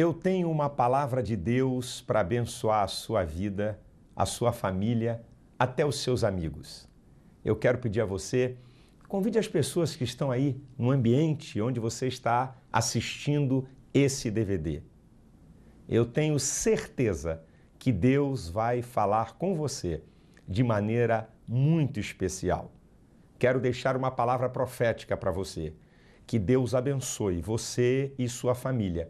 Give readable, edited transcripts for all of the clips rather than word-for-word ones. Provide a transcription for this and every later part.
Eu tenho uma palavra de Deus para abençoar a sua vida, a sua família, até os seus amigos. Eu quero pedir a você, convide as pessoas que estão aí no ambiente onde você está assistindo esse DVD. Eu tenho certeza que Deus vai falar com você de maneira muito especial. Quero deixar uma palavra profética para você. Que Deus abençoe você e sua família.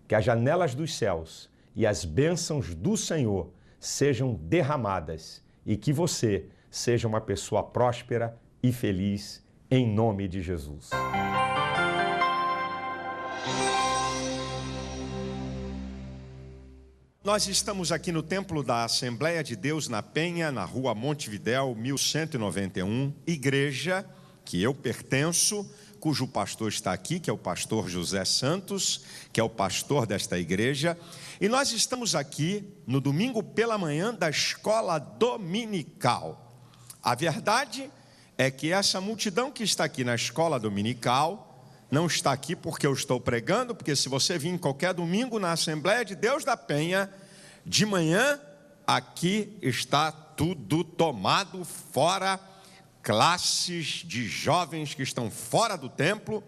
Que as janelas dos céus e as bênçãos do Senhor sejam derramadas e que você seja uma pessoa próspera e feliz em nome de Jesus. Nós estamos aqui no Templo da Assembleia de Deus na Penha, na rua Montevidéu, 1191, igreja que eu pertenço, cujo pastor está aqui, que é o pastor José Santos, que é o pastor desta igreja. E nós estamos aqui no domingo pela manhã da escola dominical. A verdade é que essa multidão que está aqui na escola dominical não está aqui porque eu estou pregando, porque se você vir qualquer domingo na Assembleia de Deus da Penha, de manhã, aqui está tudo tomado fora, classes de jovens que estão fora do templo,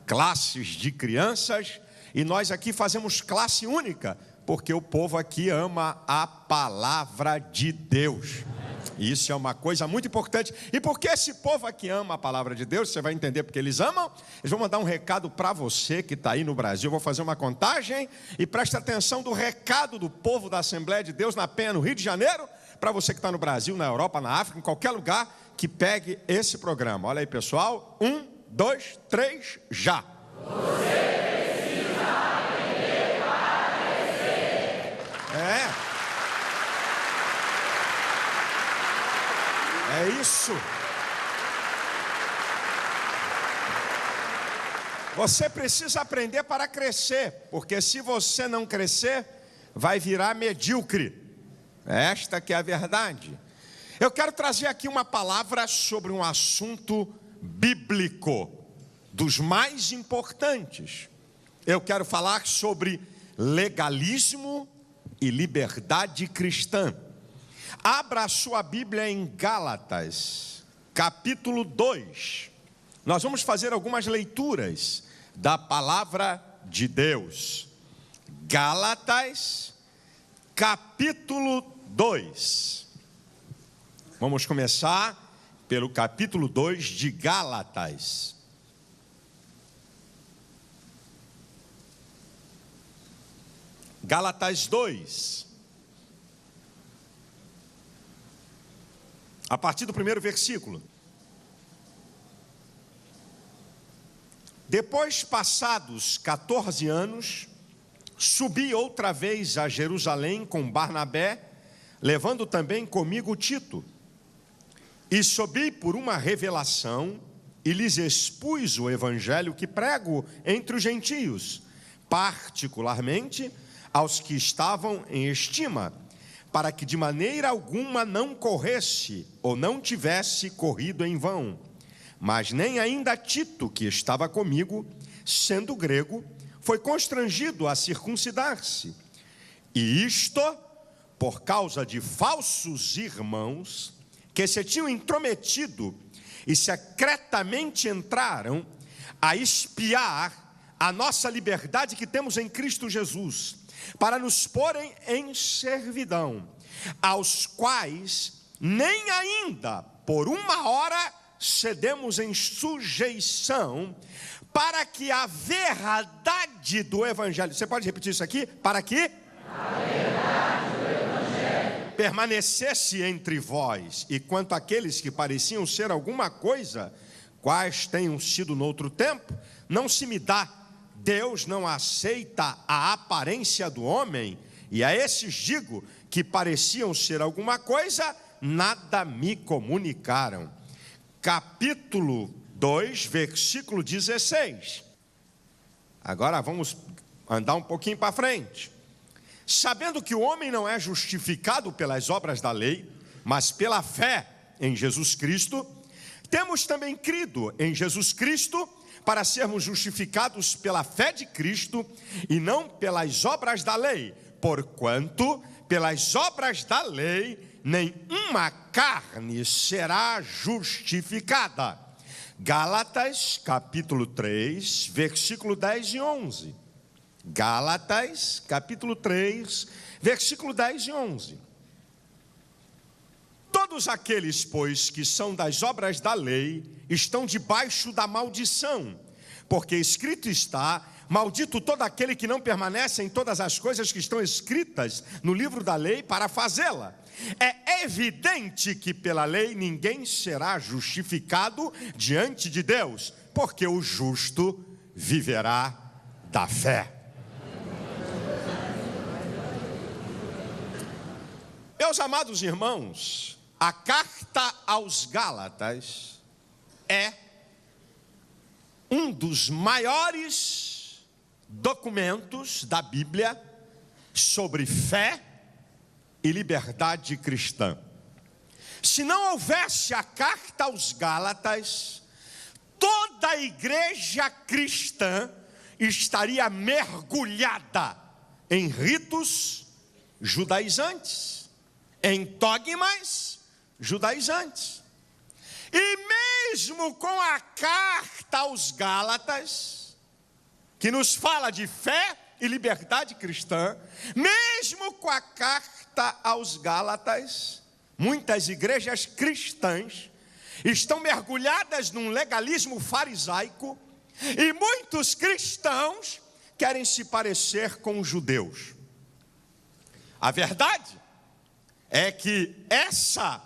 classes de crianças, e nós aqui fazemos classe única, porque o povo aqui ama a palavra de Deus. Isso é uma coisa muito importante. E porque esse povo aqui ama a palavra de Deus, você vai entender porque eles amam. Eles vão mandar um recado para você que está aí no Brasil. Eu vou fazer uma contagem e preste atenção do recado do povo da Assembleia de Deus na Penha, no Rio de Janeiro, para você que está no Brasil, na Europa, na África, em qualquer lugar que pegue esse programa. Olha aí, pessoal. 1, 2, 3, já. Você precisa aprender para crescer. É isso. Você precisa aprender para crescer, porque se você não crescer, vai virar medíocre. Esta que é a verdade. Eu quero trazer aqui uma palavra sobre um assunto bíblico, dos mais importantes. Eu quero falar sobre legalismo e liberdade cristã. Abra a sua Bíblia em Gálatas, capítulo 2. Nós vamos fazer algumas leituras da palavra de Deus. Gálatas, capítulo 2. Vamos começar pelo capítulo 2 de Gálatas. Gálatas 2. A partir do primeiro versículo. Depois, passados 14 anos, subi outra vez a Jerusalém com Barnabé, levando também comigo Tito. E subi por uma revelação e lhes expus o evangelho que prego entre os gentios, particularmente aos que estavam em estima, para que de maneira alguma não corresse ou não tivesse corrido em vão. Mas nem ainda Tito, que estava comigo, sendo grego, foi constrangido a circuncidar-se. E isto por causa de falsos irmãos que se tinham intrometido e secretamente entraram a espiar a nossa liberdade que temos em Cristo Jesus, para nos porem em servidão, aos quais nem ainda por uma hora cedemos em sujeição, para que a verdade do Evangelho, você pode repetir isso aqui? Para que a verdade do Evangelho permanecesse entre vós, e quanto àqueles que pareciam ser alguma coisa, quais tenham sido noutro tempo, não se me dá. Deus não aceita a aparência do homem, e a esses digo que pareciam ser alguma coisa, nada me comunicaram. Capítulo 2, versículo 16. Agora vamos andar um pouquinho para frente. Sabendo que o homem não é justificado pelas obras da lei, mas pela fé em Jesus Cristo, temos também crido em Jesus Cristo para sermos justificados pela fé de Cristo e não pelas obras da lei, porquanto pelas obras da lei nenhuma carne será justificada. Gálatas capítulo 3, versículo 10 e 11. Gálatas capítulo 3, versículo 10 e 11. Todos aqueles, pois, que são das obras da lei, estão debaixo da maldição, porque escrito está: maldito todo aquele que não permanece em todas as coisas que estão escritas no livro da lei para fazê-la. É evidente que pela lei ninguém será justificado diante de Deus, porque o justo viverá da fé. Meus amados irmãos, a carta aos Gálatas é um dos maiores documentos da Bíblia sobre fé e liberdade cristã. Se não houvesse a carta aos Gálatas, toda a igreja cristã estaria mergulhada em ritos judaizantes, em dogmas judaizantes. E mesmo com a carta aos Gálatas, que nos fala de fé e liberdade cristã, mesmo com a carta aos Gálatas, muitas igrejas cristãs estão mergulhadas num legalismo farisaico, e muitos cristãos querem se parecer com os judeus. A verdade é que essa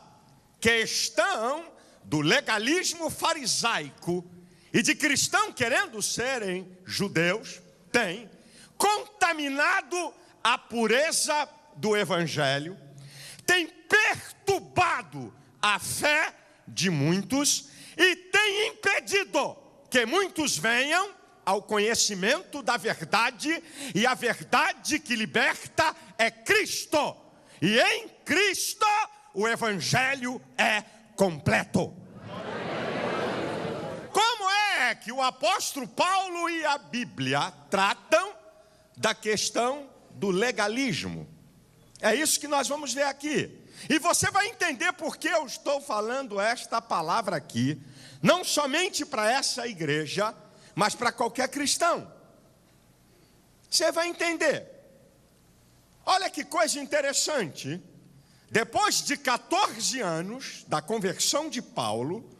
questão do legalismo farisaico e de cristão querendo serem judeus tem contaminado a pureza do evangelho, tem perturbado a fé de muitos e tem impedido que muitos venham ao conhecimento da verdade, e a verdade que liberta é Cristo, e em Cristo o evangelho é completo. Como é que o apóstolo Paulo e a Bíblia tratam da questão do legalismo? É isso que nós vamos ver aqui. E você vai entender por que eu estou falando esta palavra aqui, não somente para essa igreja, mas para qualquer cristão. Você vai entender. Olha que coisa interessante. Depois de 14 anos da conversão de Paulo,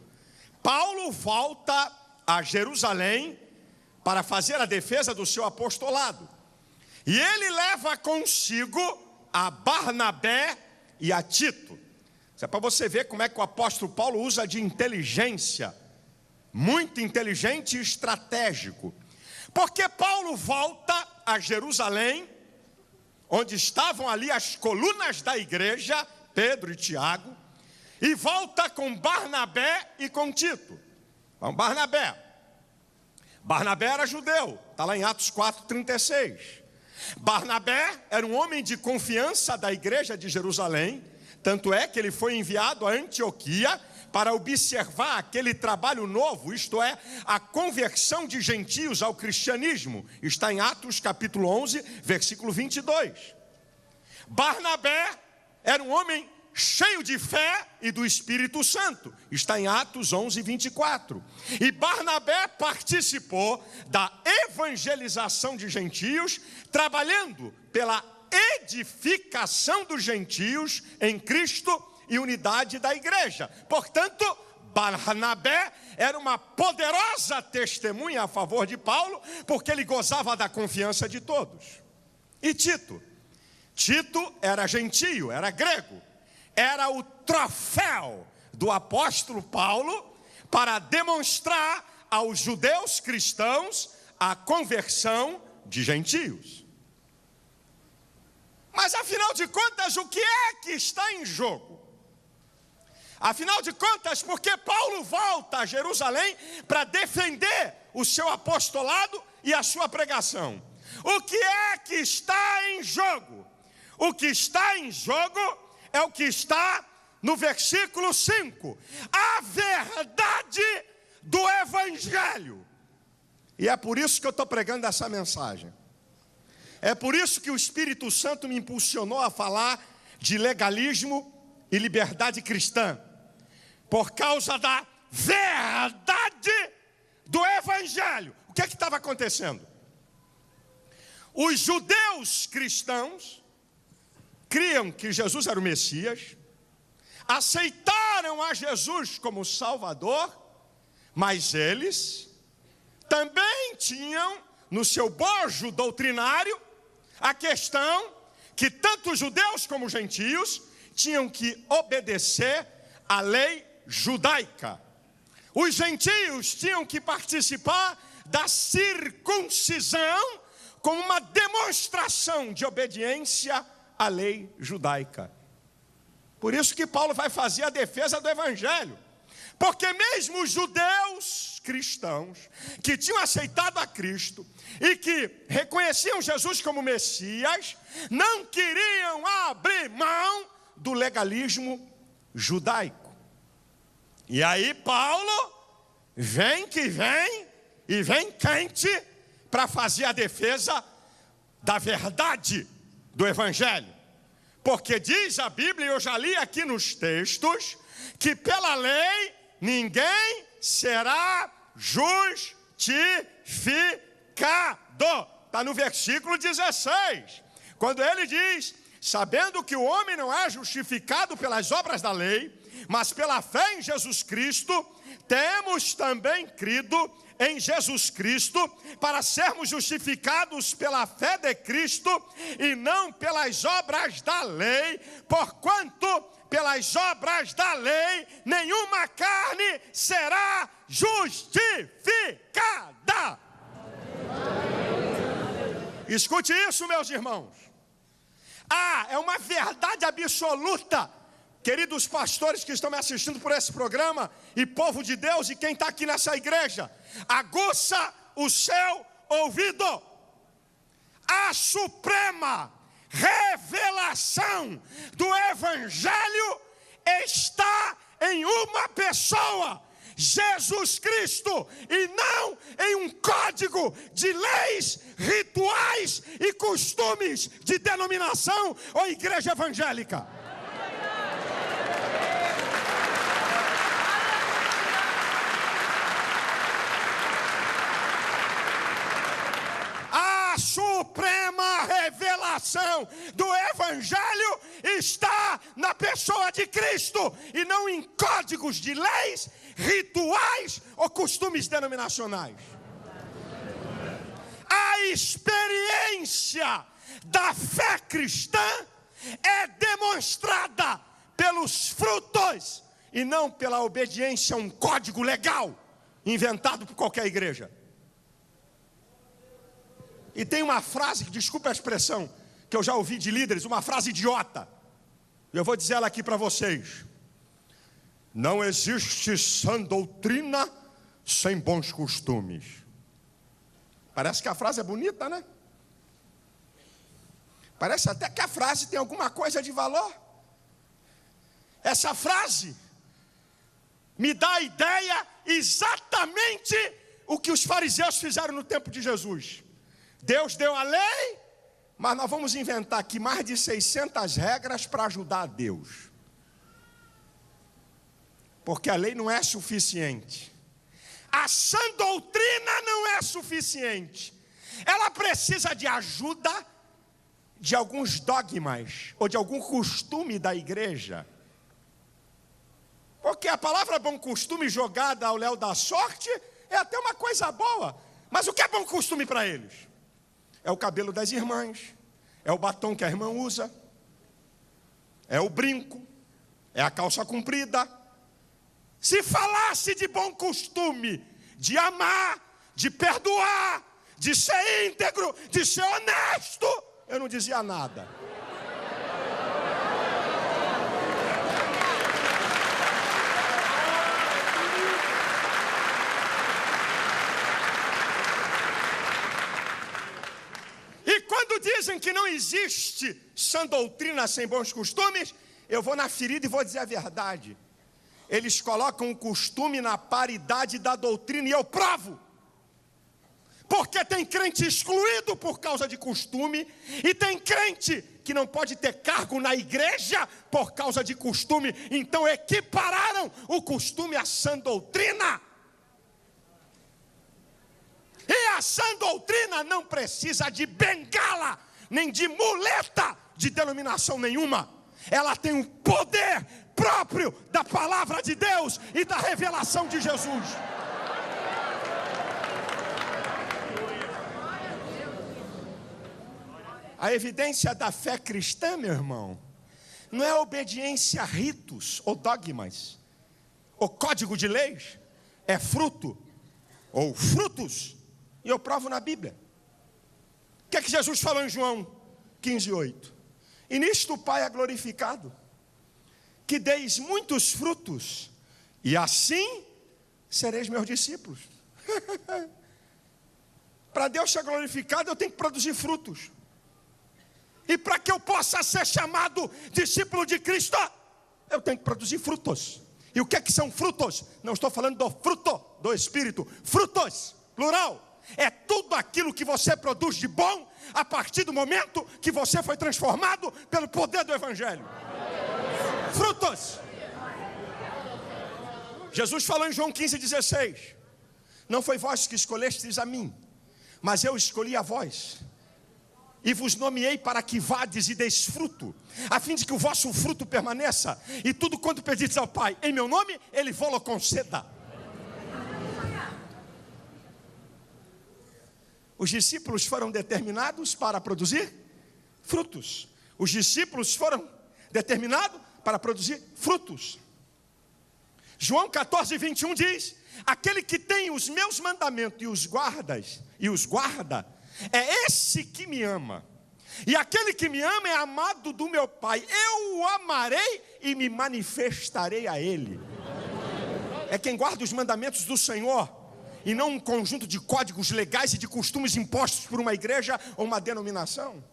Paulo volta a Jerusalém para fazer a defesa do seu apostolado. E ele leva consigo a Barnabé e a Tito. Isso é para você ver como é que o apóstolo Paulo usa de inteligência, muito inteligente e estratégico. Porque Paulo volta a Jerusalém, onde estavam ali as colunas da igreja, Pedro e Tiago, e volta com Barnabé e com Tito. Então, Barnabé era judeu, está lá em Atos 4:36. Barnabé era um homem de confiança da igreja de Jerusalém, tanto é que ele foi enviado a Antioquia para observar aquele trabalho novo, isto é, a conversão de gentios ao cristianismo. Está em Atos capítulo 11, versículo 22. Barnabé era um homem cheio de fé e do Espírito Santo. Está em Atos 11, 24. E Barnabé participou da evangelização de gentios, trabalhando pela edificação dos gentios em Cristo e unidade da igreja. Portanto, Barnabé era uma poderosa testemunha a favor de Paulo, porque ele gozava da confiança de todos. E Tito era gentio, era grego, era o troféu do apóstolo Paulo para demonstrar aos judeus cristãos a conversão de gentios. Mas afinal de contas, o que é que está em jogo? Afinal de contas, porque Paulo volta a Jerusalém para defender o seu apostolado e a sua pregação. O que é que está em jogo? O que está em jogo é o que está no versículo 5. A verdade do evangelho. E é por isso que eu estou pregando essa mensagem. É por isso que o Espírito Santo me impulsionou a falar de legalismo e liberdade cristã. Por causa da verdade do Evangelho. O que é que estava acontecendo? Os judeus cristãos criam que Jesus era o Messias, aceitaram a Jesus como Salvador, mas eles também tinham no seu bojo doutrinário a questão que tanto os judeus como os gentios tinham que obedecer à lei judaica. Os gentios tinham que participar da circuncisão como uma demonstração de obediência à lei judaica. Por isso que Paulo vai fazer a defesa do Evangelho. Porque mesmo os judeus cristãos que tinham aceitado a Cristo e que reconheciam Jesus como Messias, não queriam abrir mão do legalismo judaico. E aí Paulo vem que vem e vem quente para fazer a defesa da verdade do Evangelho. Porque diz a Bíblia, eu já li aqui nos textos, que pela lei ninguém será justificado. Está no versículo 16. Quando ele diz, sabendo que o homem não é justificado pelas obras da lei, mas pela fé em Jesus Cristo, temos também crido em Jesus Cristo, para sermos justificados pela fé de Cristo, e não pelas obras da lei, porquanto pelas obras da lei, nenhuma carne será justificada. Escute isso, meus irmãos. É uma verdade absoluta. Queridos pastores que estão me assistindo por esse programa, e povo de Deus, e quem está aqui nessa igreja, aguça o seu ouvido. A suprema revelação do Evangelho está em uma pessoa, Jesus Cristo, e não em um código de leis, rituais e costumes de denominação ou igreja evangélica. A suprema revelação do Evangelho está na pessoa de Cristo e não em códigos de leis, rituais ou costumes denominacionais. A experiência da fé cristã é demonstrada pelos frutos e não pela obediência a um código legal inventado por qualquer igreja. E tem uma frase, desculpa a expressão, que eu já ouvi de líderes, uma frase idiota. Eu vou dizer ela aqui para vocês. Não existe sã doutrina sem bons costumes. Parece que a frase é bonita, né? Parece até que a frase tem alguma coisa de valor. Essa frase me dá a ideia exatamente o que os fariseus fizeram no tempo de Jesus. Deus deu a lei, mas nós vamos inventar aqui mais de 600 regras para ajudar a Deus. Porque a lei não é suficiente. A sã doutrina não é suficiente. Ela precisa de ajuda de alguns dogmas ou de algum costume da igreja. Porque a palavra bom costume jogada ao léu da sorte é até uma coisa boa. Mas o que é bom costume para eles? É o cabelo das irmãs, é o batom que a irmã usa, é o brinco, é a calça comprida. Se falasse de bom costume, de amar, de perdoar, de ser íntegro, de ser honesto, eu não dizia nada. E quando dizem que não existe sã doutrina sem bons costumes, eu vou na ferida e vou dizer a verdade. Eles colocam o costume na paridade da doutrina e eu provo. Porque tem crente excluído por causa de costume, e tem crente que não pode ter cargo na igreja por causa de costume. Então equipararam o costume à sã doutrina. E a sã doutrina não precisa de bengala, nem de muleta de denominação nenhuma. Ela tem um poder próprio da palavra de Deus e da revelação de Jesus. A evidência da fé cristã, meu irmão, não é obediência a ritos ou dogmas, ou código de leis, é fruto, ou frutos, e eu provo na Bíblia. O que é que Jesus falou em João 15:8? E nisto o Pai é glorificado, que deis muitos frutos, e assim sereis meus discípulos. Para Deus ser glorificado, eu tenho que produzir frutos. E para que eu possa ser chamado discípulo de Cristo, eu tenho que produzir frutos. E o que é que são frutos? Não estou falando do fruto do Espírito. Frutos, plural. É tudo aquilo que você produz de bom a partir do momento que você foi transformado pelo poder do Evangelho. Frutos. Jesus falou em João 15:16. Não foi vós que escolhestes a mim, mas eu escolhi a vós. E vos nomeei para que vades e deis fruto, a fim de que o vosso fruto permaneça. E tudo quanto pedis ao Pai, em meu nome, Ele vos conceda. Os discípulos foram determinados para produzir frutos. Os discípulos foram determinados para produzir frutos. João 14:21 diz: aquele que tem os meus mandamentos e os guarda, é esse que me ama. E aquele que me ama é amado do meu Pai. Eu o amarei e me manifestarei a ele. É quem guarda os mandamentos do Senhor, e não um conjunto de códigos legais e de costumes impostos por uma igreja ou uma denominação.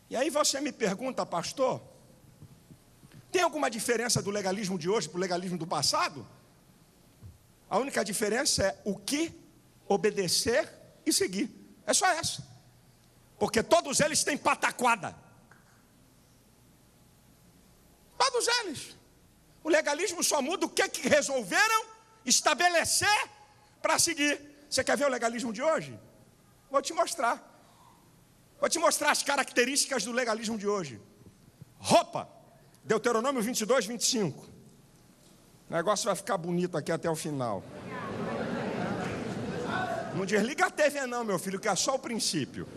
E aí você me pergunta, pastor, tem alguma diferença do legalismo de hoje para o legalismo do passado? A única diferença é o que obedecer e seguir. É só essa. Porque todos eles têm pataquada. Todos eles. O legalismo só muda o que resolveram estabelecer para seguir. Você quer ver o legalismo de hoje? Vou te mostrar. Vou te mostrar as características do legalismo de hoje. Roupa. Deuteronômio 22:25. O negócio vai ficar bonito aqui até o final. Não desliga a TV não, meu filho, que é só o princípio.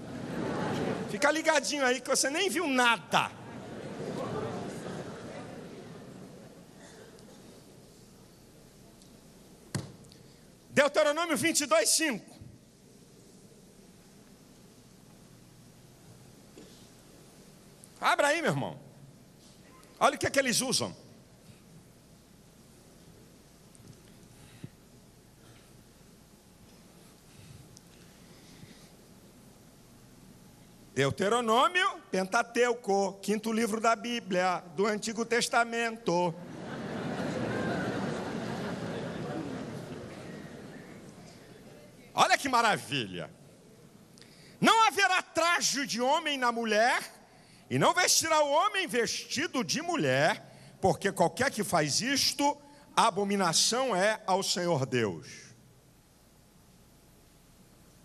Fica ligadinho aí que você nem viu nada. Deuteronômio 22:5. Abra aí, meu irmão. Olha o que é que eles usam. Deuteronômio, Pentateuco, 5º livro da Bíblia, do Antigo Testamento. Olha que maravilha. Não haverá traje de homem na mulher, e não vestirá o homem vestido de mulher, porque qualquer que faz isto, abominação é ao Senhor Deus.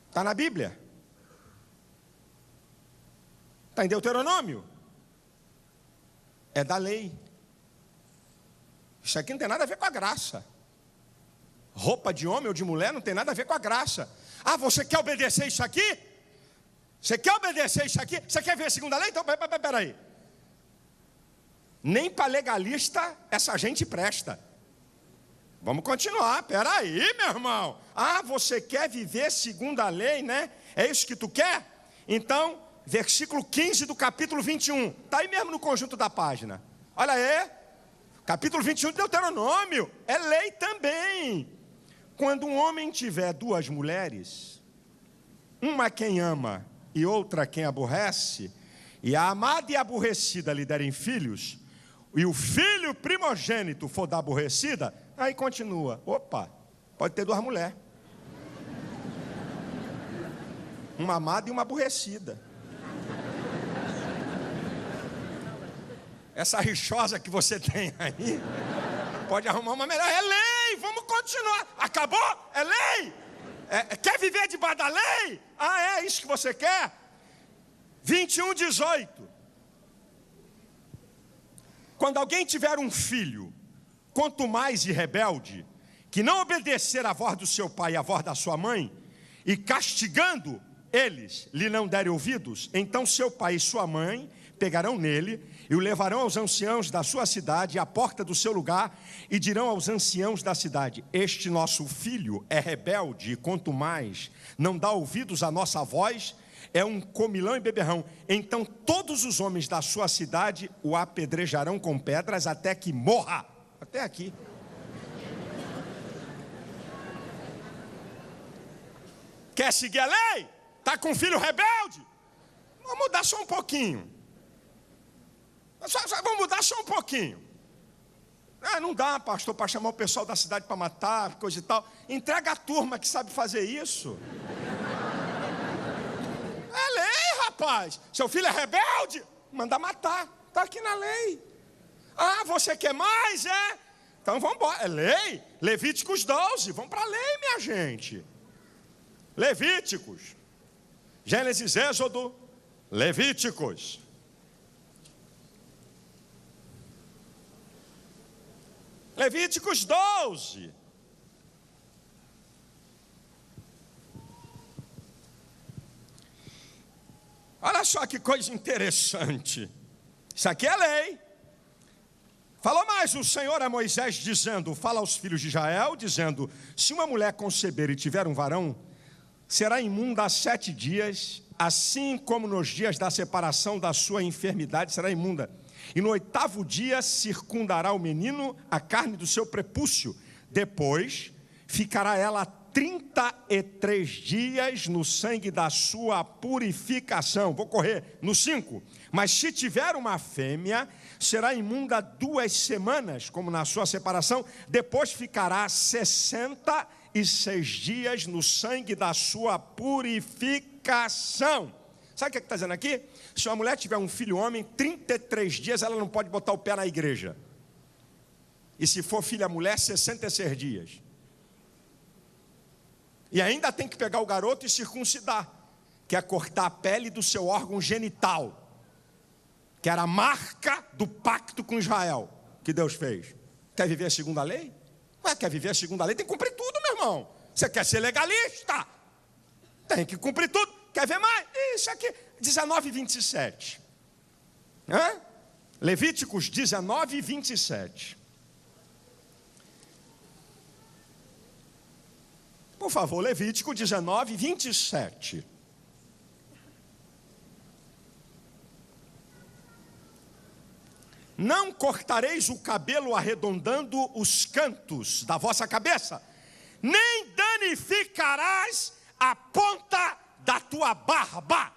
Está na Bíblia. Está em Deuteronômio. É da lei. Isso aqui não tem nada a ver com a graça. Roupa de homem ou de mulher não tem nada a ver com a graça. Ah, você quer obedecer isso aqui? Você quer obedecer isso aqui? Você quer ver a segunda lei? Então, peraí. Nem para legalista essa gente presta. Vamos continuar, peraí, meu irmão. Ah, você quer viver segundo a lei, né? É isso que tu quer? Então, versículo 15 do capítulo 21. Está aí mesmo no conjunto da página. Olha aí. Capítulo 21 de Deuteronômio. É lei também. Quando um homem tiver duas mulheres, uma quem ama e outra quem aborrece, e a amada e a aborrecida lhe derem filhos, e o filho primogênito for da aborrecida, aí continua. Opa, pode ter duas mulheres. Uma amada e uma aborrecida. Essa rixosa que você tem aí, pode arrumar uma melhor. É lei, vamos continuar. Acabou? É lei. Quer viver debaixo da lei? Ah, é isso que você quer? 21:18. Quando alguém tiver um filho, quanto mais rebelde, que não obedecer à voz do seu pai e à voz da sua mãe, e castigando eles lhe não derem ouvidos, então seu pai e sua mãe pegarão nele e o levarão aos anciãos da sua cidade, à porta do seu lugar, e dirão aos anciãos da cidade: este nosso filho é rebelde, e quanto mais não dá ouvidos à nossa voz, é um comilão e beberrão. Então todos os homens da sua cidade o apedrejarão com pedras até que morra. Até aqui. Quer seguir a lei? Está com um filho rebelde? Vamos mudar só um pouquinho. Vamos mudar só um pouquinho. Não dá, pastor, para chamar o pessoal da cidade para matar, coisa e tal. Entrega a turma que sabe fazer isso. É lei, rapaz. Seu filho é rebelde? Manda matar. Está aqui na lei. Ah, você quer mais, é? Então vamos embora. É lei. Levíticos 12. Vamos para a lei, minha gente. Levíticos. Gênesis, Êxodo, Levíticos. Levíticos 12. Olha só que coisa interessante. Isso aqui é lei. Falou mais o Senhor a Moisés dizendo: fala aos filhos de Israel, dizendo: se uma mulher conceber e tiver um varão, será imunda há 7 dias, assim como nos dias da separação da sua enfermidade será imunda. E no 8º dia circundará o menino a carne do seu prepúcio. Depois ficará ela 33 dias no sangue da sua purificação. Vou correr no 5. Mas se tiver uma fêmea, será imunda 2 semanas, como na sua separação. Depois ficará 66 dias no sangue da sua purificação. Sabe o que está dizendo aqui? Se uma mulher tiver um filho homem, 33 dias ela não pode botar o pé na igreja. E se for filha mulher, 66 dias. E ainda tem que pegar o garoto e circuncidar, que é cortar a pele do seu órgão genital, que era a marca do pacto com Israel, que Deus fez. Quer viver segundo a lei? Quer viver segundo a lei? Tem que cumprir tudo, meu irmão. Você quer ser legalista? Tem que cumprir tudo. Quer ver mais? Isso aqui, 19:27. Levíticos 19:27. Por favor, Levítico 19:27. Não cortareis o cabelo arredondando os cantos da vossa cabeça, nem danificarás a ponta da tua barba.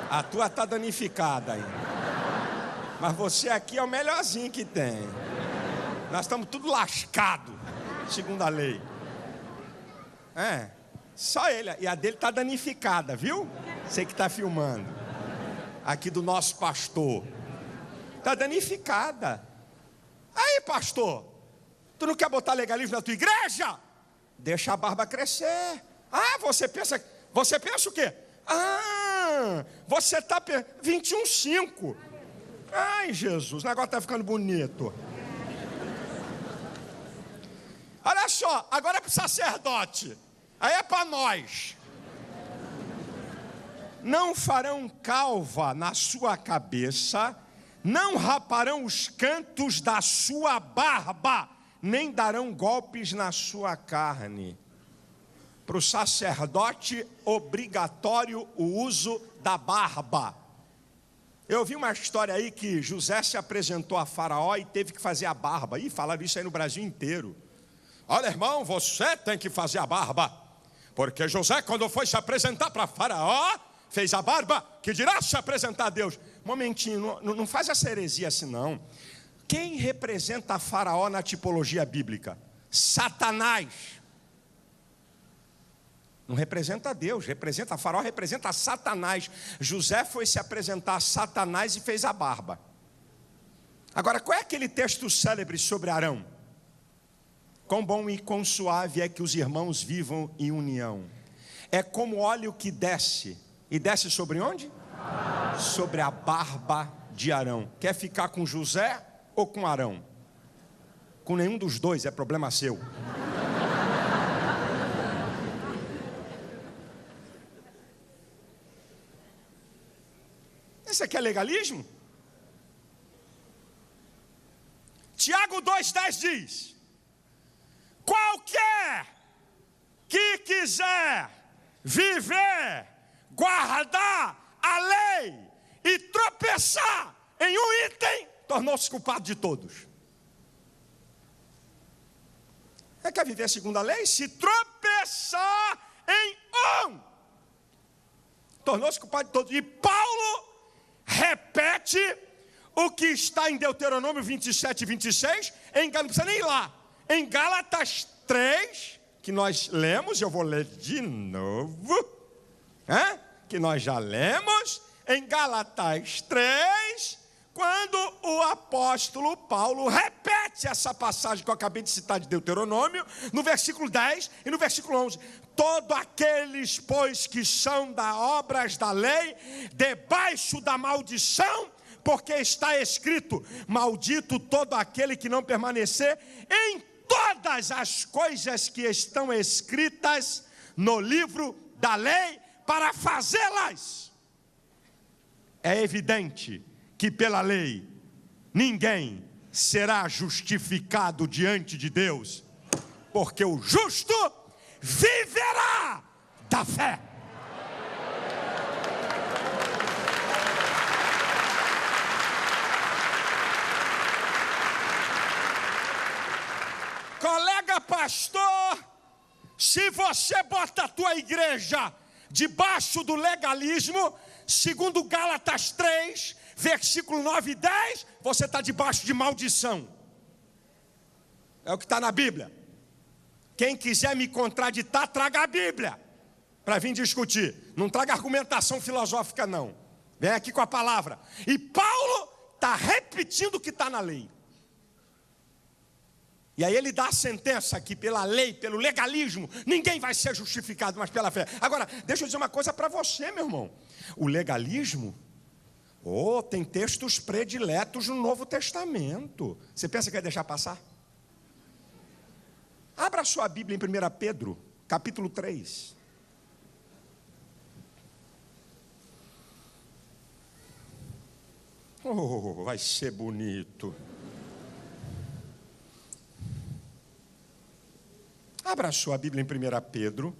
A tua está danificada aí. Mas você aqui é o melhorzinho que tem. Nós estamos tudo lascado, segundo a lei. Só ele. E a dele está danificada, viu? Você que está filmando. Aqui do nosso pastor. Está danificada. Aí, pastor, tu não quer botar legalismo na tua igreja? Deixa a barba crescer. Você pensa o quê? Você está 21:5. Ai, Jesus, o negócio está ficando bonito. Olha só, agora é para o sacerdote. Aí é para nós. Não farão calva na sua cabeça, não raparão os cantos da sua barba, nem darão golpes na sua carne. Para o sacerdote, obrigatório o uso da barba. Eu vi uma história aí que José se apresentou a Faraó e teve que fazer a barba. Falaram isso aí no Brasil inteiro. Olha, irmão, você tem que fazer a barba. Porque José, quando foi se apresentar para Faraó, fez a barba, que dirá se apresentar a Deus. Momentinho, não faz essa heresia assim não. Quem representa Faraó na tipologia bíblica? Satanás. Não representa Deus, representa Faraó, representa Satanás. José foi se apresentar a Satanás e fez a barba. Agora, qual é aquele texto célebre sobre Arão? Quão bom e quão suave é que os irmãos vivam em união. É como óleo que desce. E desce sobre onde? Sobre a barba de Arão. Quer ficar com José ou com Arão? Com nenhum dos dois, é problema seu. Esse aqui é legalismo? Tiago 2,10 diz: qualquer que quiser viver, guardar a lei e tropeçar em um item, tornou-se culpado de todos. Quer viver segundo a lei? Se tropeçar em um, tornou-se culpado de todos. E Paulo repete o que está em Deuteronômio 27 e 26, não precisa nem ir lá, em Gálatas 3, que nós lemos, eu vou ler de novo, que nós já lemos, em Gálatas 3, quando o apóstolo Paulo repete essa passagem que eu acabei de citar de Deuteronômio, no versículo 10 e no versículo 11, todos aqueles, pois, que são da obras da lei, debaixo da maldição, porque está escrito, maldito todo aquele que não permanecer em todas as coisas que estão escritas no livro da lei, para fazê-las. É evidente que pela lei ninguém será justificado diante de Deus, porque o justo viverá da fé. Colega pastor, se você bota a tua igreja debaixo do legalismo, segundo Gálatas 3, versículo 9 e 10, você está debaixo de maldição. É o que está na Bíblia. Quem quiser me contraditar, traga a Bíblia para vir discutir. Não traga argumentação filosófica não. Vem aqui com a palavra. E Paulo está repetindo o que está na lei. E aí ele dá a sentença aqui, pela lei, pelo legalismo, ninguém vai ser justificado, mas pela fé. Agora, deixa eu dizer uma coisa para você, meu irmão. O legalismo, tem textos prediletos no Novo Testamento. Você pensa que vai deixar passar? Abra sua Bíblia em 1 Pedro, capítulo 3. Vai ser bonito. Abra sua Bíblia em 1 Pedro.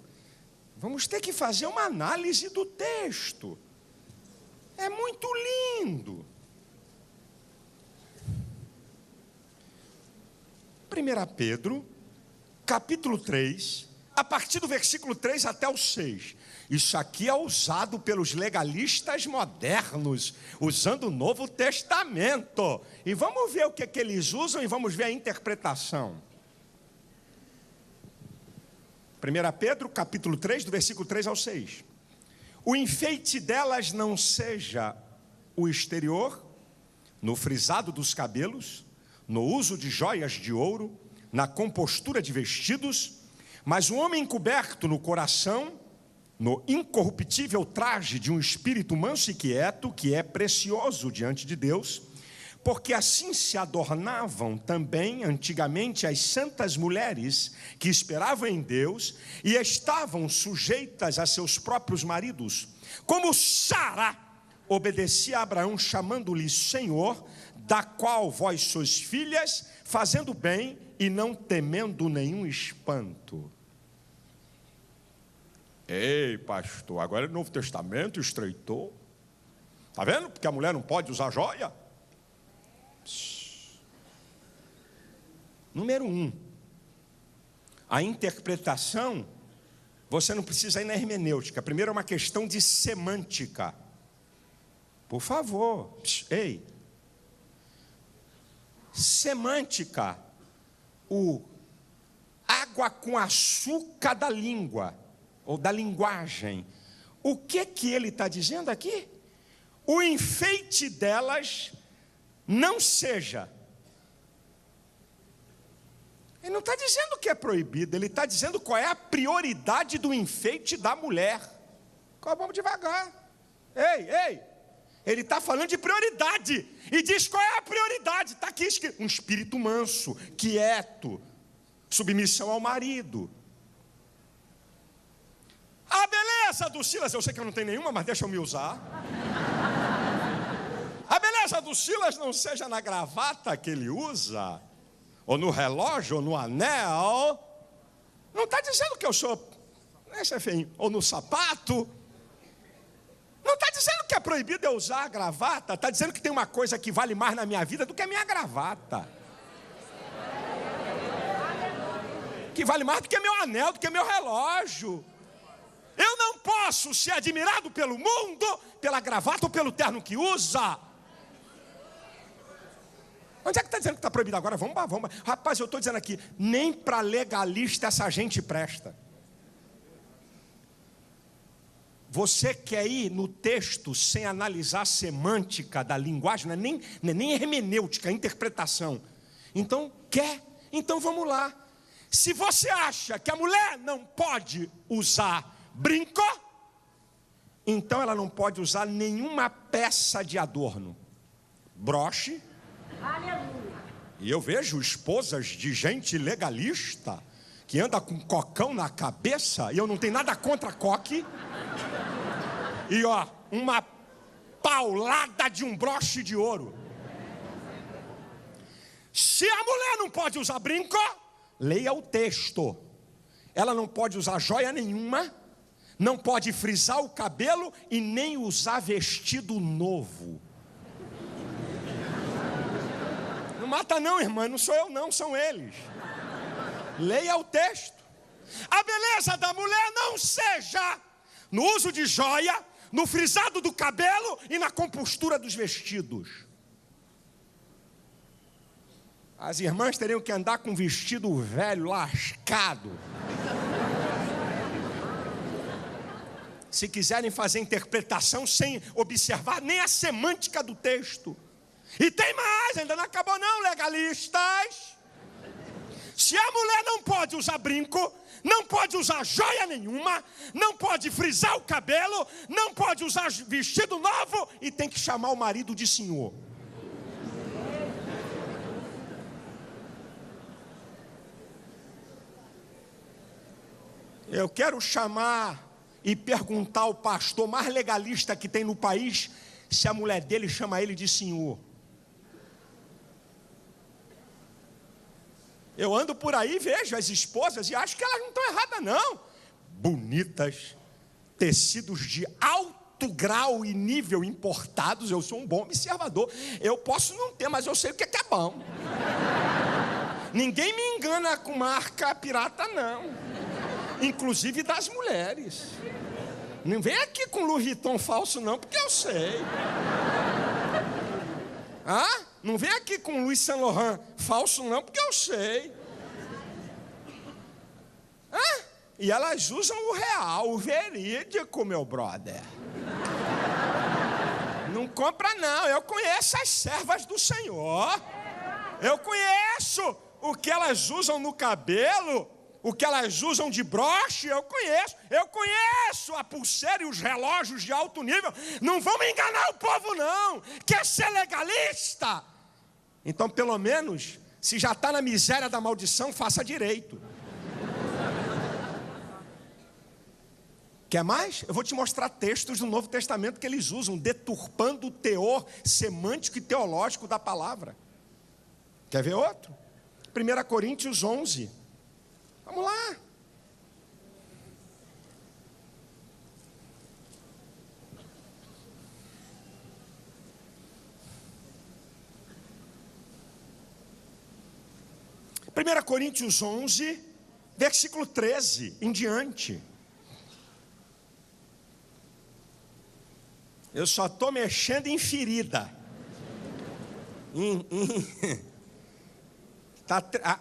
Vamos ter que fazer uma análise do texto. É muito lindo. 1 Pedro, capítulo 3, a partir do versículo 3 até o 6. Isso aqui é usado pelos legalistas modernos, usando o Novo Testamento. E vamos ver o que eles usam e vamos ver a interpretação. 1 Pedro, capítulo 3, do versículo 3 ao 6. O enfeite delas não seja o exterior, no frisado dos cabelos, no uso de joias de ouro, na compostura de vestidos, mas o homem coberto no coração, no incorruptível traje de um espírito manso e quieto, que é precioso diante de Deus, porque assim se adornavam também antigamente as santas mulheres que esperavam em Deus e estavam sujeitas a seus próprios maridos, como Sara obedecia a Abraão, chamando-lhe Senhor, da qual vós sois filhas, fazendo bem e não temendo nenhum espanto. Ei, pastor, agora o Novo Testamento estreitou. Está vendo? Porque a mulher não pode usar joia. Número 1, a interpretação Você não precisa ir na hermenêutica. Primeiro é uma questão de semântica. Por favor. Ei. Semântica. O água com açúcar da língua. Ou da linguagem. O que ele está dizendo aqui? O enfeite delas não seja. Ele não está dizendo que é proibido, ele está dizendo qual é a prioridade do enfeite da mulher. Vamos devagar. Ei, ele está falando de prioridade, e diz qual é a prioridade. Está aqui escrito: um espírito manso, quieto, submissão ao marido. A beleza do Silas, eu sei que eu não tenho nenhuma, mas deixa eu me usar. A beleza do Silas não seja na gravata que ele usa, ou no relógio, ou no anel. Não está dizendo que eu sou, enfim, ou no sapato. Não está dizendo que é proibido eu usar a gravata. Está dizendo que tem uma coisa que vale mais na minha vida do que a minha gravata. Que vale mais do que meu anel, do que meu relógio. Eu não posso ser admirado pelo mundo, pela gravata ou pelo terno que usa. Onde é que está dizendo que está proibido agora? Vamos. Rapaz, eu estou dizendo aqui, nem para legalista essa gente presta. Você quer ir no texto sem analisar a semântica da linguagem, não é nem hermenêutica, é interpretação. Então, quer? Então vamos lá. Se você acha que a mulher não pode usar brinco, então ela não pode usar nenhuma peça de adorno. Broche. Aleluia. E eu vejo esposas de gente legalista que anda com cocão na cabeça, e eu não tenho nada contra coque. E uma paulada de um broche de ouro. Se a mulher não pode usar brinco, leia o texto. Ela não pode usar joia nenhuma, não pode frisar o cabelo e nem usar vestido novo. Não mata não, irmã, não sou eu não, são eles. Leia o texto. A beleza da mulher não seja no uso de joia, no frisado do cabelo e na compostura dos vestidos. As irmãs teriam que andar com vestido velho, lascado. Se quiserem fazer interpretação sem observar nem a semântica do texto. E tem mais, ainda não acabou não, legalistas. Se a mulher não pode usar brinco, não pode usar joia nenhuma, não pode frisar o cabelo, não pode usar vestido novo e tem que chamar o marido de senhor. Eu quero chamar e perguntar ao pastor mais legalista que tem no país se a mulher dele chama ele de senhor. Eu ando por aí, vejo as esposas e acho que elas não estão erradas não. Bonitas, tecidos de alto grau e nível importados. Eu sou um bom observador. Eu posso não ter, mas eu sei o que é bom. Ninguém me engana com marca pirata não. Inclusive das mulheres. Não vem aqui com Louis Vuitton falso não, porque eu sei. Não vem aqui com Louis Saint Laurent falso não, porque eu sei. E elas usam o real, o verídico, meu brother. Não compra não, eu conheço as servas do Senhor. Eu conheço o que elas usam no cabelo, o que elas usam de broche, eu conheço a pulseira e os relógios de alto nível. Não vamos enganar o povo não, quer ser legalista? Então pelo menos, se já está na miséria da maldição, faça direito. Quer mais? Eu vou te mostrar textos do Novo Testamento que eles usam, deturpando o teor semântico e teológico da palavra. Quer ver outro? 1 Coríntios 11. Vamos lá. Primeira Coríntios 11, versículo 13 em diante. Eu só estou mexendo em ferida.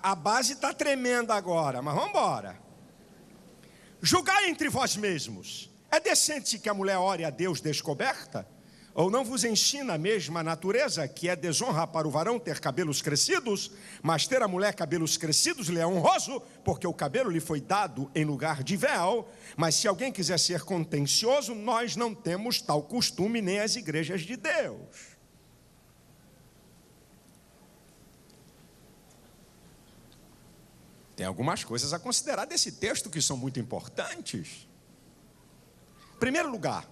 A base está tremendo agora, mas vamos embora. Julgai entre vós mesmos. É decente que a mulher ore a Deus descoberta? Ou não vos ensina a mesma natureza que é desonra para o varão ter cabelos crescidos, mas ter a mulher cabelos crescidos lhe é honroso, porque o cabelo lhe foi dado em lugar de véu. Mas se alguém quiser ser contencioso, nós não temos tal costume nem as igrejas de Deus. Tem algumas coisas a considerar desse texto que são muito importantes. Em primeiro lugar,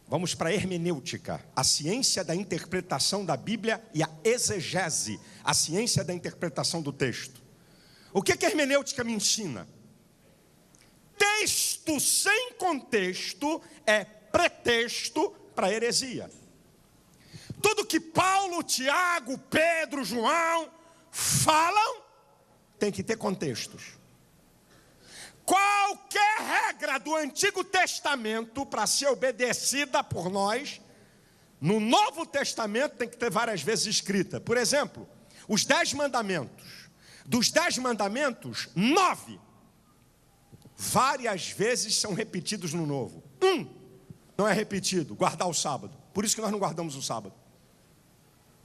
vamos para a hermenêutica, a ciência da interpretação da Bíblia, e a exegese, a ciência da interpretação do texto. O que a hermenêutica me ensina? Texto sem contexto é pretexto para heresia. Tudo que Paulo, Tiago, Pedro, João falam tem que ter contextos. Qualquer regra do Antigo Testamento, para ser obedecida por nós, no Novo Testamento tem que ter várias vezes escrita. Por exemplo, os 10 mandamentos. Dos 10 mandamentos, 9 várias vezes são repetidos no Novo. Não é repetido, guardar o sábado. Por isso que nós não guardamos o sábado.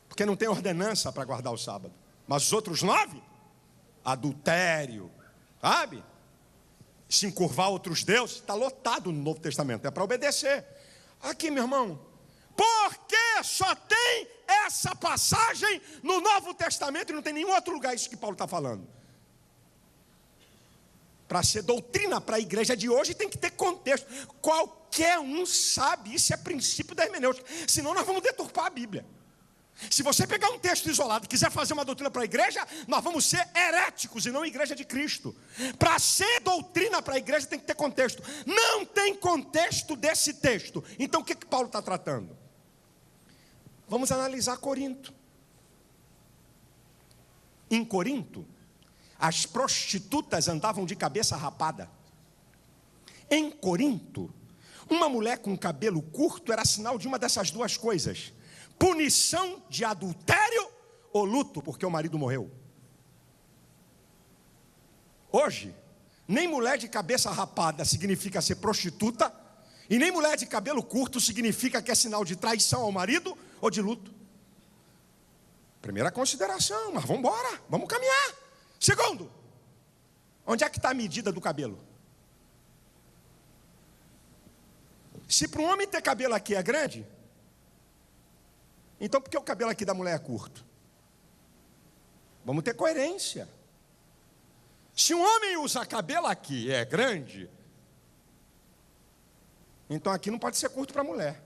Porque não tem ordenança para guardar o sábado. Mas os outros 9, adultério, sabe? Se encurvar a outros deuses, está lotado no Novo Testamento, é para obedecer. Aqui, meu irmão, por que só tem essa passagem no Novo Testamento e não tem nenhum outro lugar isso que Paulo está falando? Para ser doutrina para a igreja de hoje tem que ter contexto. Qualquer um sabe, isso é princípio da hermenêutica, senão nós vamos deturpar a Bíblia. Se você pegar um texto isolado e quiser fazer uma doutrina para a igreja, nós vamos ser heréticos e não igreja de Cristo. Para ser doutrina para a igreja tem que ter contexto. Não tem contexto desse texto. Então o que Paulo está tratando? Vamos analisar Corinto. Em Corinto, as prostitutas andavam de cabeça rapada. Em Corinto, uma mulher com cabelo curto era sinal de uma dessas duas coisas: punição de adultério ou luto, porque o marido morreu. Hoje, nem mulher de cabeça rapada significa ser prostituta, e nem mulher de cabelo curto significa que é sinal de traição ao marido ou de luto. Primeira consideração, mas vamos embora, vamos caminhar. Segundo, onde é que está a medida do cabelo? Se para um homem ter cabelo aqui é grande, então por que o cabelo aqui da mulher é curto? Vamos ter coerência. Se um homem usa cabelo aqui e é grande, então aqui não pode ser curto para a mulher.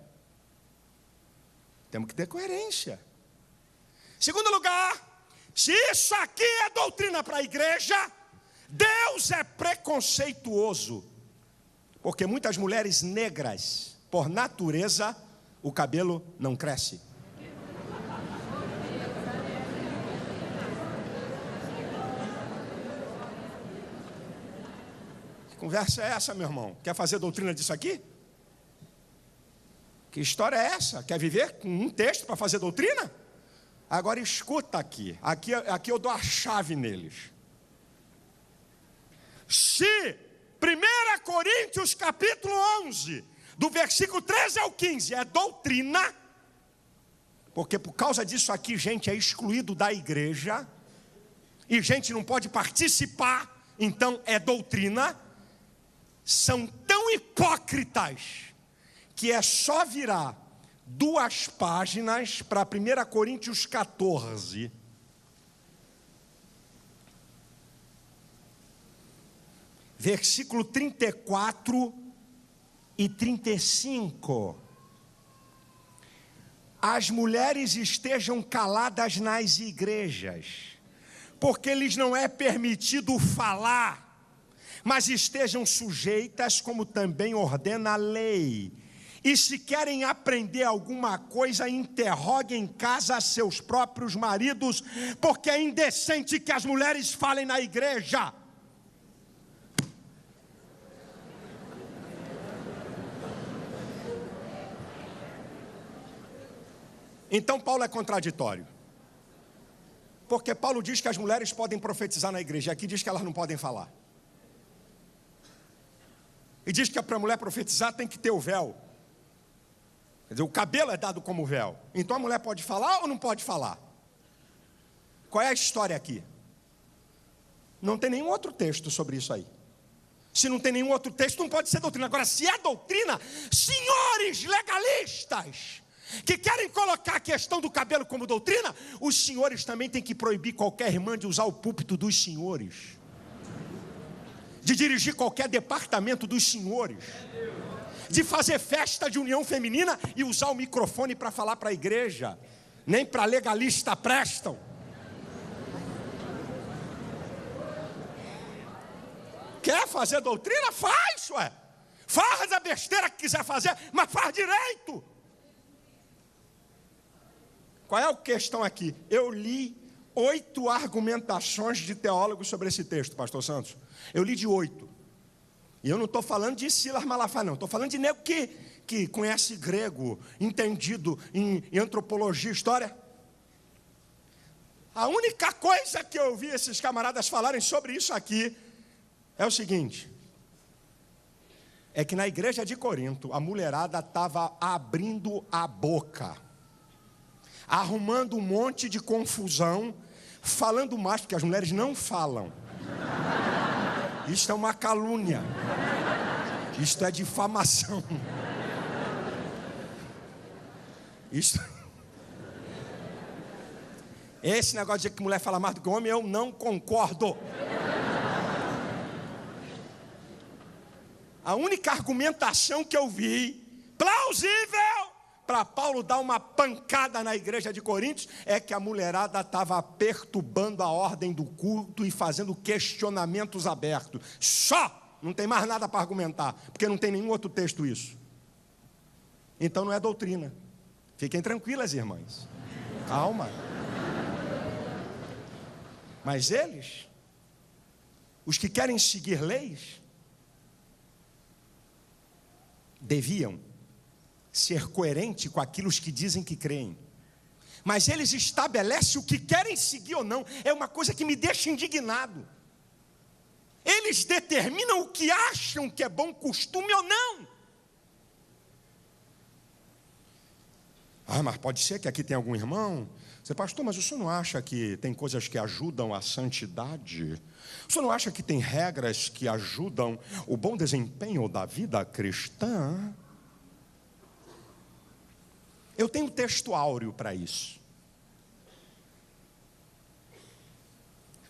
Temos que ter coerência. Segundo lugar, se isso aqui é doutrina para a igreja, Deus é preconceituoso. Porque muitas mulheres negras, por natureza, o cabelo não cresce. Que conversa é essa, meu irmão? Quer fazer doutrina disso aqui? Que história é essa? Quer viver com um texto para fazer doutrina? Agora escuta aqui. Aqui eu dou a chave neles. Se 1 Coríntios capítulo 11, do versículo 13 ao 15, é doutrina, porque por causa disso aqui gente é excluído da igreja, e gente não pode participar, então é doutrina. São tão hipócritas que é só virar 2 páginas para 1 Coríntios 14. Versículo 34 e 35. As mulheres estejam caladas nas igrejas, porque lhes não é permitido falar, mas estejam sujeitas, como também ordena a lei. E se querem aprender alguma coisa, interroguem em casa seus próprios maridos, porque é indecente que as mulheres falem na igreja. Então Paulo é contraditório. Porque Paulo diz que as mulheres podem profetizar na igreja, e aqui diz que elas não podem falar. E diz que para a mulher profetizar tem que ter o véu. Quer dizer, o cabelo é dado como véu. Então a mulher pode falar ou não pode falar? Qual é a história aqui? Não tem nenhum outro texto sobre isso aí. Se não tem nenhum outro texto, não pode ser doutrina. Agora, se é doutrina, senhores legalistas que querem colocar a questão do cabelo como doutrina, os senhores também têm que proibir qualquer irmã de usar o púlpito dos senhores, de dirigir qualquer departamento dos senhores, de fazer festa de união feminina e usar o microfone para falar para a igreja. Nem para legalista prestam. Quer fazer doutrina? Faz, ué. Faz a besteira que quiser fazer, mas faz direito. Qual é a questão aqui? Eu li 8 argumentações de teólogos sobre esse texto, pastor Santos. Eu li de 8. E eu não estou falando de Silas Malafaia, não. Estou falando de nego que conhece grego, entendido em antropologia, história. A única coisa que eu ouvi esses camaradas falarem sobre isso aqui é o seguinte: é que na igreja de Corinto, a mulherada estava abrindo a boca, arrumando um monte de confusão, falando mais, porque as mulheres não falam. Isto é uma calúnia. Isto é difamação. Esse negócio de dizer que mulher fala mais do que homem, eu não concordo. A única argumentação que eu vi plausível para Paulo dar uma pancada na igreja de Coríntios é que a mulherada estava perturbando a ordem do culto e fazendo questionamentos abertos. Só! Não tem mais nada para argumentar, porque não tem nenhum outro texto isso. Então não é doutrina. Fiquem tranquilas, irmãs. Calma. Mas eles, os que querem seguir leis, deviam ser coerentes com aquilo que dizem que creem. Mas eles estabelecem o que querem seguir ou não. É uma coisa que me deixa indignado. Eles determinam o que acham que é bom costume ou não. Ah, mas pode ser que aqui tem algum irmão. Você, pastor, mas o senhor não acha que tem coisas que ajudam a santidade? O senhor não acha que tem regras que ajudam o bom desempenho da vida cristã? Eu tenho texto áureo para isso.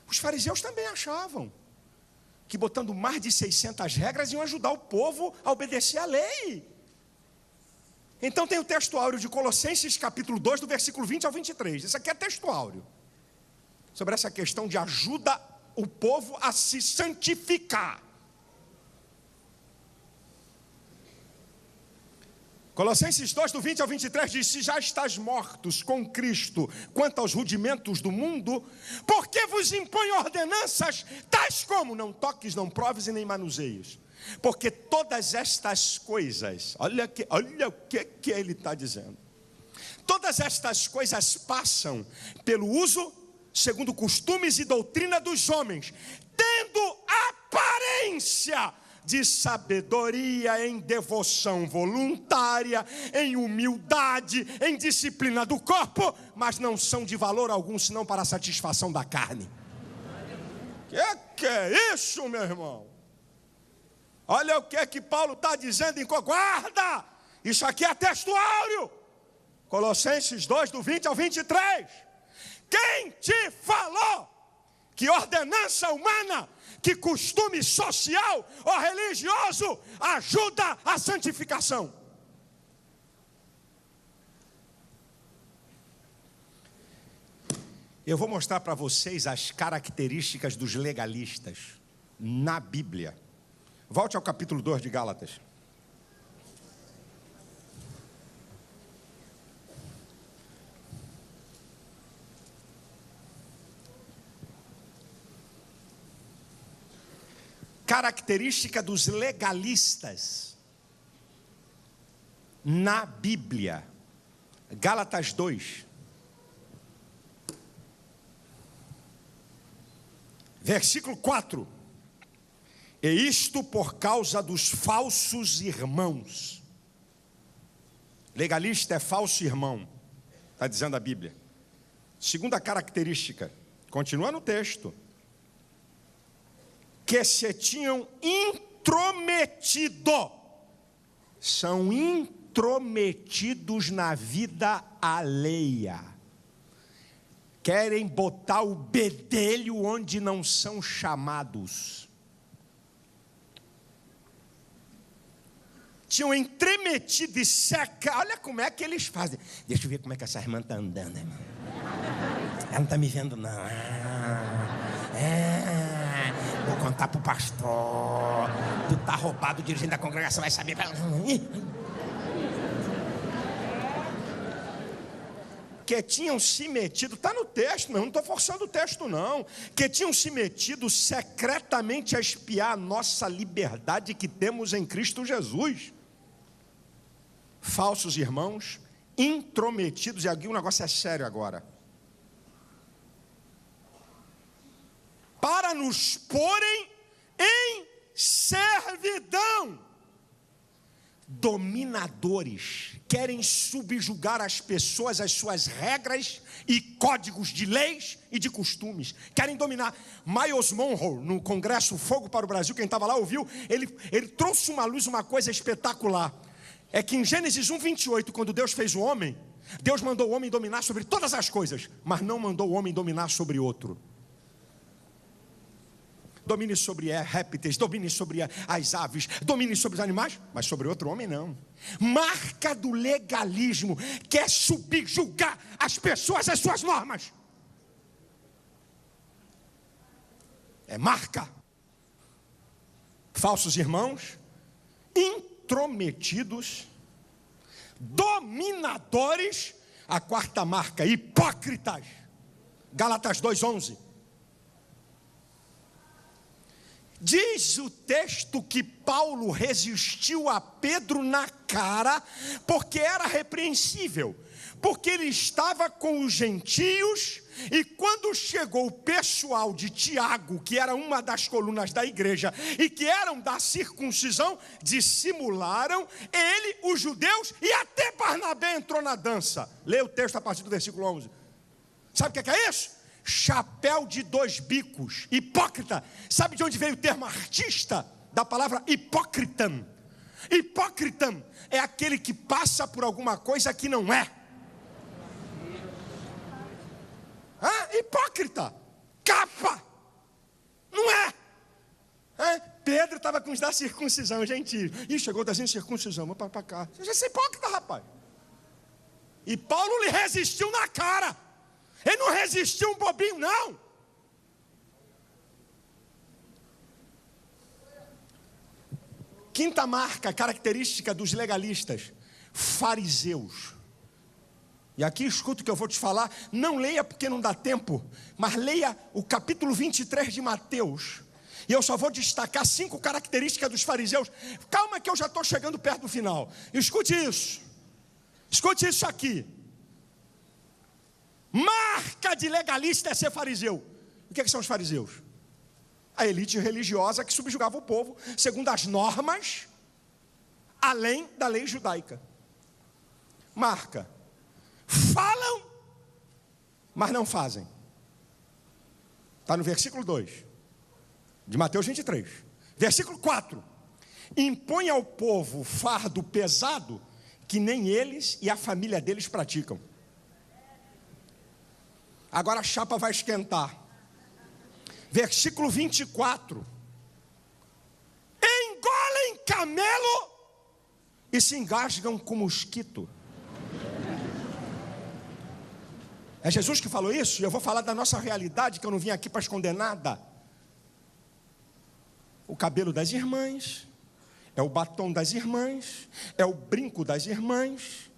Os fariseus também achavam que botando mais de 600 regras iam ajudar o povo a obedecer à lei. Então tem o texto áureo de Colossenses capítulo 2, do versículo 20 ao 23. Isso aqui é texto áureo. Sobre essa questão de ajuda o povo a se santificar. Colossenses 2, do 20 ao 23 diz: se já estás mortos com Cristo quanto aos rudimentos do mundo, por que vos impõe ordenanças tais como não toques, não proves e nem manuseios? Porque todas estas coisas, olha o que ele está dizendo. Todas estas coisas passam pelo uso, segundo costumes e doutrina dos homens, tendo aparência de sabedoria, em devoção voluntária, em humildade, em disciplina do corpo, mas não são de valor algum, senão para a satisfação da carne. Que é isso, meu irmão? Olha o que é que Paulo está dizendo em guarda. Isso aqui é texto áureo. Colossenses 2, do 20 ao 23. Quem te falou que ordenança humana, que costume social ou religioso ajuda a santificação? Eu vou mostrar para vocês as características dos legalistas na Bíblia. Volte ao capítulo 2 de Gálatas. Característica dos legalistas na Bíblia. Gálatas 2, versículo 4. E isto por causa dos falsos irmãos. Legalista é falso irmão, está dizendo a Bíblia. Segunda característica, continua no texto, que se tinham intrometido, são intrometidos na vida alheia, querem botar o bedelho onde não são chamados. Tinham entremetido e seca. Olha como é que eles fazem. Deixa eu ver como é que essa irmã está andando, irmão. Ela não está me vendo, não. Vou contar para o pastor. Tu está roubado, o dirigente da congregação vai saber. Que tinham se metido, está no texto, não estou forçando o texto não, que tinham se metido secretamente a espiar a nossa liberdade que temos em Cristo Jesus. Falsos irmãos, intrometidos, e aqui o negócio é sério agora, para nos porem em servidão. Dominadores, querem subjugar as pessoas às suas regras e códigos de leis e de costumes, querem dominar. Miles Monroe, no Congresso Fogo para o Brasil, quem estava lá ouviu, ele trouxe uma luz, uma coisa espetacular. É que em Gênesis 1:28, quando Deus fez o homem, Deus mandou o homem dominar sobre todas as coisas, mas não mandou o homem dominar sobre outro. Domine sobre répteis, domine sobre as aves, domine sobre os animais, mas sobre outro homem não. Marca do legalismo, quer subjugar as pessoas às suas normas. É marca. Falsos irmãos, intrometidos, dominadores. A quarta marca, hipócritas. Gálatas 2:11. Diz o texto que Paulo resistiu a Pedro na cara, porque era repreensível, porque ele estava com os gentios, e quando chegou o pessoal de Tiago, que era uma das colunas da igreja, e que eram da circuncisão, dissimularam ele, os judeus, e até Barnabé entrou na dança. Lê o texto a partir do versículo 11. Sabe o que é isso? Chapéu de dois bicos, hipócrita. Sabe de onde veio o termo artista? Da palavra hipócritan. Hipócritan é aquele que passa por alguma coisa que não é. Hipócrita, capa, não é. Pedro estava com os da circuncisão, gentil. E chegou da circuncisão, vamos para cá. Você é hipócrita, rapaz. E Paulo lhe resistiu na cara. Ele não resistiu um bobinho, não. Quinta marca, característica dos legalistas: fariseus. E aqui escuta o que eu vou te falar. Não leia porque não dá tempo, mas leia o capítulo 23 de Mateus. E eu só vou destacar 5 características dos fariseus. Calma que eu já estou chegando perto do final. Escute isso. Escute isso aqui. Marca de legalista é ser fariseu. O que são os fariseus? A elite religiosa que subjugava o povo segundo as normas, além da lei judaica. Marca: falam, mas não fazem. Está no versículo 2 de Mateus 23. Versículo 4: impõe ao povo fardo pesado que nem eles e a família deles praticam. Agora a chapa vai esquentar. Versículo 24: engolem camelo e se engasgam com mosquito. É Jesus que falou isso, e eu vou falar da nossa realidade, que eu não vim aqui para esconder nada. O cabelo das irmãs, é o batom das irmãs, é o brinco das irmãs.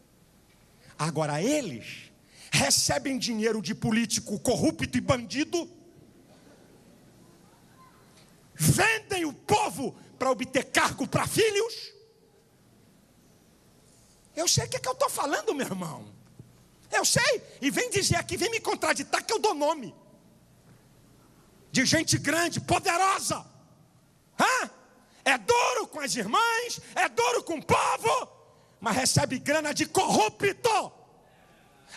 Agora eles recebem dinheiro de político corrupto e bandido, vendem o povo para obter cargo para filhos. Eu sei o que eu estou falando, meu irmão. Eu sei, e vem dizer aqui, vem me contraditar que eu dou nome de gente grande, poderosa. É duro com as irmãs, é duro com o povo, mas recebe grana de corrupto,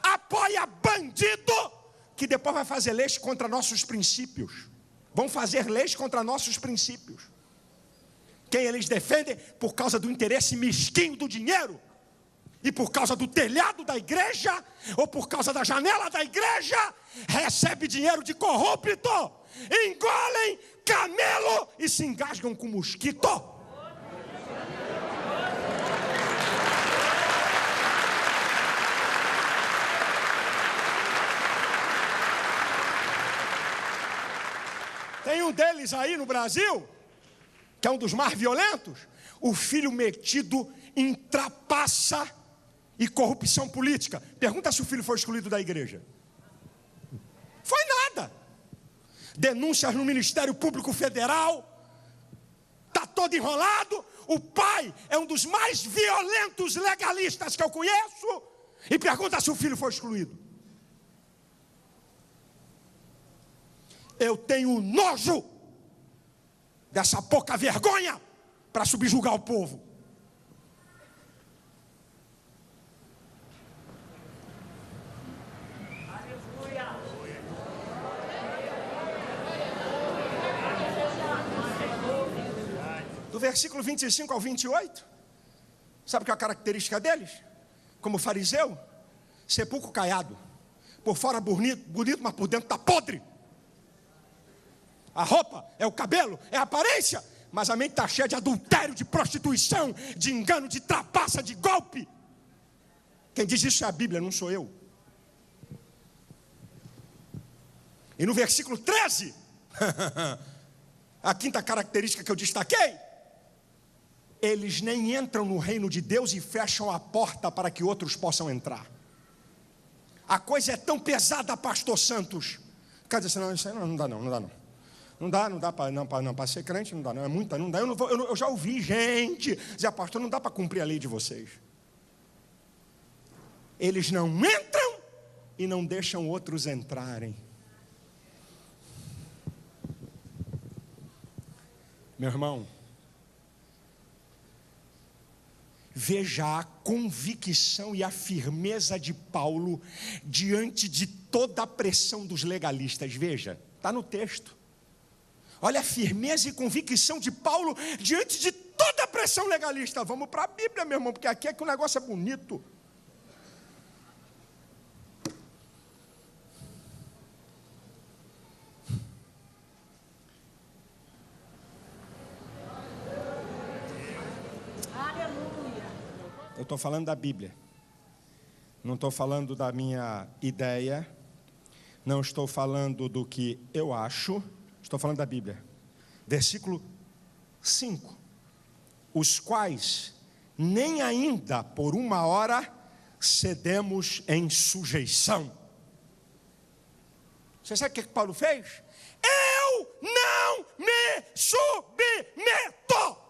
apoia bandido, que depois vai fazer leis contra nossos princípios. Vão fazer leis contra nossos princípios. Quem eles defendem? Por causa do interesse mesquinho do dinheiro, e por causa do telhado da igreja, ou por causa da janela da igreja, recebe dinheiro de corrupto, engolem camelo e se engasgam com mosquito. Tem um deles aí no Brasil, que é um dos mais violentos, o filho metido em trapaça e corrupção política. Pergunta se o filho foi excluído da igreja. Foi nada. Denúncias no Ministério Público Federal, está todo enrolado. O pai é um dos mais violentos legalistas que eu conheço, e pergunta se o filho foi excluído. Eu tenho nojo dessa pouca vergonha para subjugar o povo. Do versículo 25 ao 28, sabe qual é a característica deles? Como fariseu, sepulcro caiado, por fora bonito, mas por dentro está podre. A roupa é o cabelo, é a aparência, mas a mente está cheia de adultério, de prostituição, de engano, de trapaça, de golpe. Quem diz isso é a Bíblia, não sou eu. E no versículo 13, a quinta característica que eu destaquei: eles nem entram no reino de Deus e fecham a porta para que outros possam entrar. A coisa é tão pesada, pastor Santos. Quer dizer, não, isso aí não dá não. Não dá para ser crente, não dá não, é muita, não dá. Eu já ouvi gente dizer, pastor, não dá para cumprir a lei de vocês. Eles não entram e não deixam outros entrarem. Meu irmão, veja a convicção e a firmeza de Paulo diante de toda a pressão dos legalistas. Veja, está no texto. Olha a firmeza e convicção de Paulo diante de toda a pressão legalista. Vamos para a Bíblia, meu irmão, porque aqui é que o negócio é bonito. Eu estou falando da Bíblia. Não estou falando da minha ideia. Não estou falando do que eu acho. Estou falando da Bíblia. Versículo 5. Os quais nem ainda por uma hora cedemos em sujeição. Você sabe o que Paulo fez? Eu não me submeto.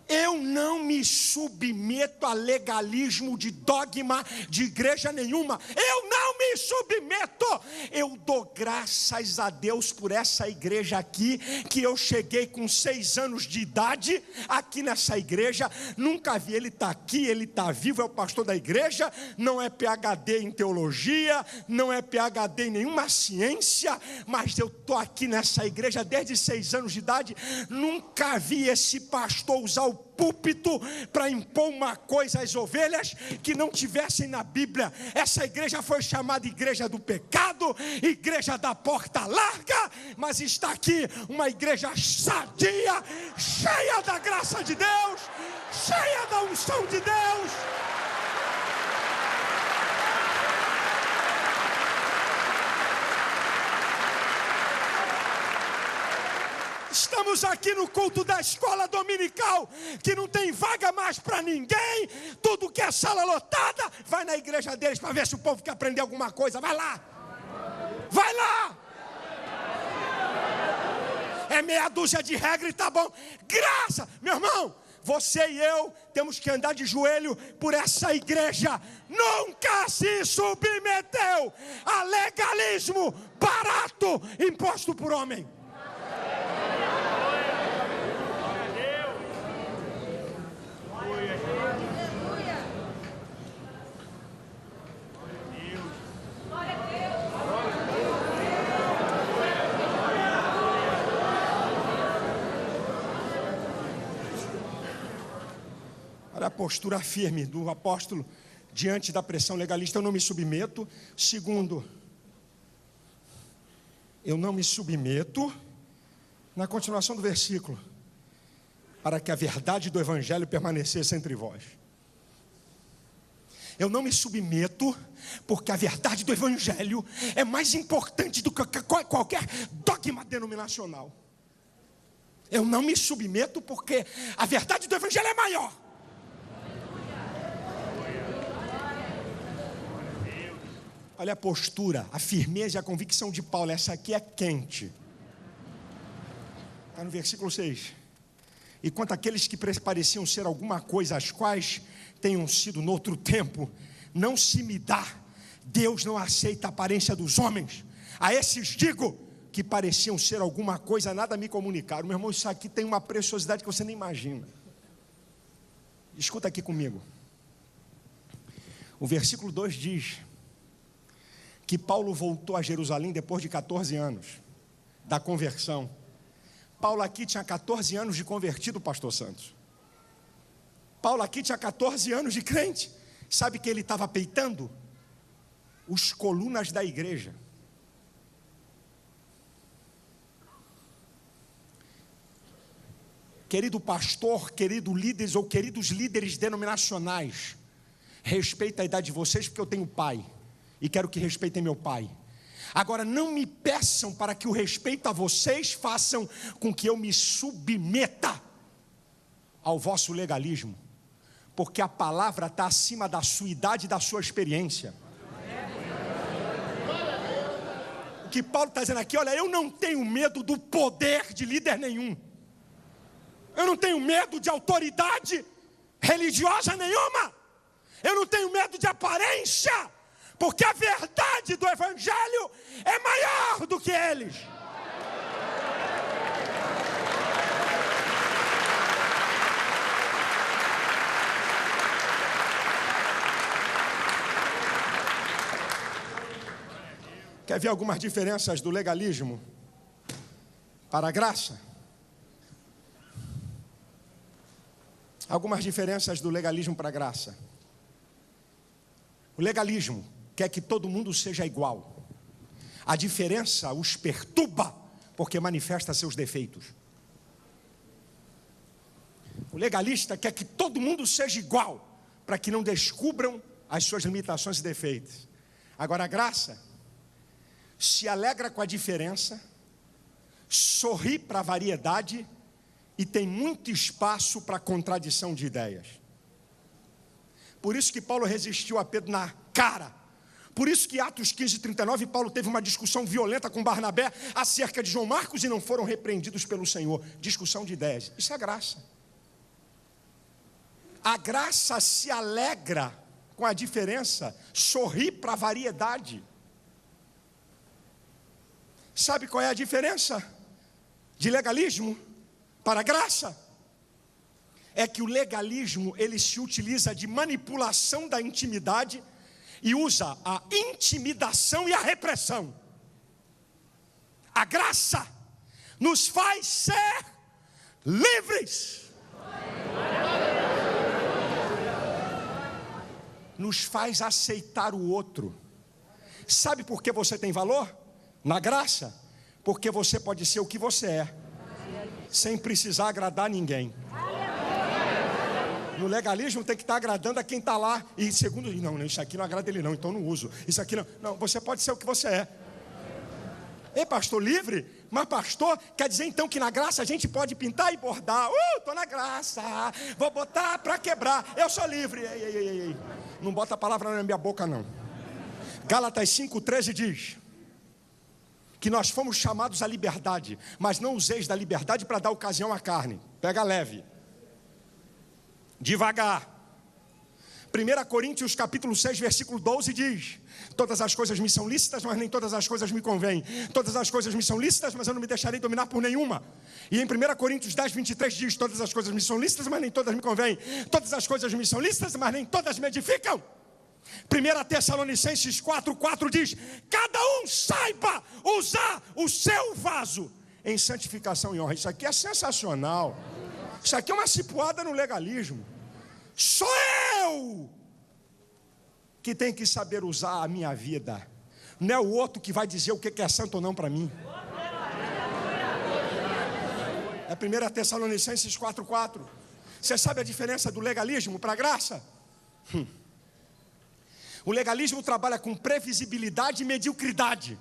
Eu não me submeto a legalismo de dogma de igreja nenhuma. Eu não me submeto. Eu dou graças a Deus por essa igreja aqui, que eu cheguei com 6 anos de idade aqui nessa igreja. Nunca vi, ele está aqui, ele está vivo, é o pastor da igreja. Não é PhD em teologia, não é PhD em nenhuma ciência, mas eu estou aqui nessa igreja desde 6 anos de idade. Nunca vi esse pastor usar o púlpito para impor uma coisa às ovelhas que não tivessem na Bíblia. Essa igreja foi chamada igreja do pecado, igreja da porta larga, mas está aqui uma igreja sadia, cheia da graça de Deus, cheia da unção de Deus. Estamos aqui no culto da escola dominical, que não tem vaga mais para ninguém, tudo que é sala lotada. Vai na igreja deles para ver se o povo quer aprender alguma coisa. Vai lá, vai lá. É meia dúzia de regras e tá bom. Graça, meu irmão, você e eu temos que andar de joelho por essa igreja. Nunca se submeteu a legalismo barato imposto por homem. Olha a postura firme do apóstolo diante da pressão legalista. Eu não me submeto. Segundo, eu não me submeto, na continuação do versículo, para que a verdade do evangelho permanecesse entre vós. Eu não me submeto, porque a verdade do evangelho é mais importante do que qualquer dogma denominacional. Eu não me submeto porque a verdade do evangelho é maior. Olha a postura, a firmeza e a convicção de Paulo. Essa aqui é quente. Está no versículo 6. E quanto àqueles que pareciam ser alguma coisa, as quais tenham sido noutro tempo, não se me dá. Deus não aceita a aparência dos homens. A esses digo que pareciam ser alguma coisa, nada me comunicaram. Meu irmão, isso aqui tem uma preciosidade que você nem imagina. Escuta aqui comigo. O versículo 2 diz que Paulo voltou a Jerusalém depois de 14 anos da conversão. Paulo aqui tinha 14 anos de convertido, pastor Santos. Paulo aqui tinha 14 anos de crente. Sabe que ele estava peitando? Os colunas da igreja. Querido pastor, querido líderes ou queridos líderes denominacionais, respeito a idade de vocês porque eu tenho pai. E quero que respeitem meu pai. Agora não me peçam para que o respeito a vocês façam com que eu me submeta ao vosso legalismo. Porque a palavra está acima da sua idade e da sua experiência. O que Paulo está dizendo aqui, olha, eu não tenho medo do poder de líder nenhum. Eu não tenho medo de autoridade religiosa nenhuma. Eu não tenho medo de aparência. Porque a verdade do evangelho é maior do que eles. Quer ver algumas diferenças do legalismo para a graça? Algumas diferenças do legalismo para a graça. O legalismo quer que todo mundo seja igual. A diferença os perturba, porque manifesta seus defeitos. O legalista quer que todo mundo seja igual, para que não descubram as suas limitações e defeitos. Agora a graça se alegra com a diferença, sorri para a variedade e tem muito espaço para a contradição de ideias. Por isso que Paulo resistiu a Pedro na cara. Por isso que Atos 15:39, Paulo teve uma discussão violenta com Barnabé acerca de João Marcos e não foram repreendidos pelo Senhor. Discussão de ideias. Isso é graça. A graça se alegra com a diferença, sorri para a variedade. Sabe qual é a diferença de legalismo para a graça? É que o legalismo, ele se utiliza de manipulação da intimidade e usa a intimidação e a repressão. A graça nos faz ser livres. Nos faz aceitar o outro. Sabe por que você tem valor? Na graça, porque você pode ser o que você é, sem precisar agradar ninguém. No legalismo tem que estar agradando a quem está lá. E segundo, não, isso aqui não agrada ele não, então não uso. Isso aqui não. Não, você pode ser o que você é. Ei, pastor, livre? Mas pastor, quer dizer então que na graça a gente pode pintar e bordar. Estou na graça, vou botar para quebrar. Eu sou livre. Ei. Não bota a palavra na minha boca não. Gálatas 5:13 diz que nós fomos chamados à liberdade, mas não useis da liberdade para dar ocasião à carne. Pega leve. devagar. 1 Coríntios capítulo 6, versículo 12 diz: todas as coisas me são lícitas, mas nem todas as coisas me convêm. Todas as coisas me são lícitas, mas eu não me deixarei dominar por nenhuma. E em 1 Coríntios 10, 23 diz: todas as coisas me são lícitas, mas nem todas me convêm. Todas as coisas me são lícitas, mas nem todas me edificam. 1 Tessalonicenses 4, 4 diz: cada um saiba usar o seu vaso em santificação e honra. Isso aqui é sensacional. Isso aqui é uma cipuada no legalismo. Sou eu que tenho que saber usar a minha vida. Não é o outro que vai dizer o que é santo ou não para mim. É 1 Tessalonicenses 4:4. Você sabe a diferença do legalismo para a graça? O legalismo trabalha com previsibilidade e mediocridade.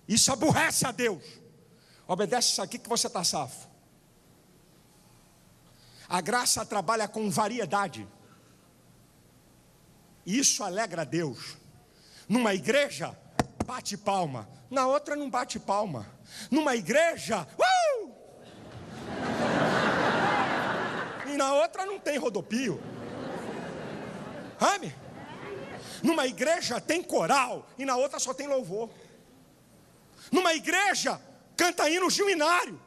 Isso aborrece a Deus. Obedece isso aqui que você está safo. A graça trabalha com variedade. Isso alegra a Deus. Numa igreja, bate palma. Na outra não bate palma. Numa igreja, e na outra não tem rodopio. Amém? Numa igreja tem coral e na outra só tem louvor. Numa igreja canta hinos de unário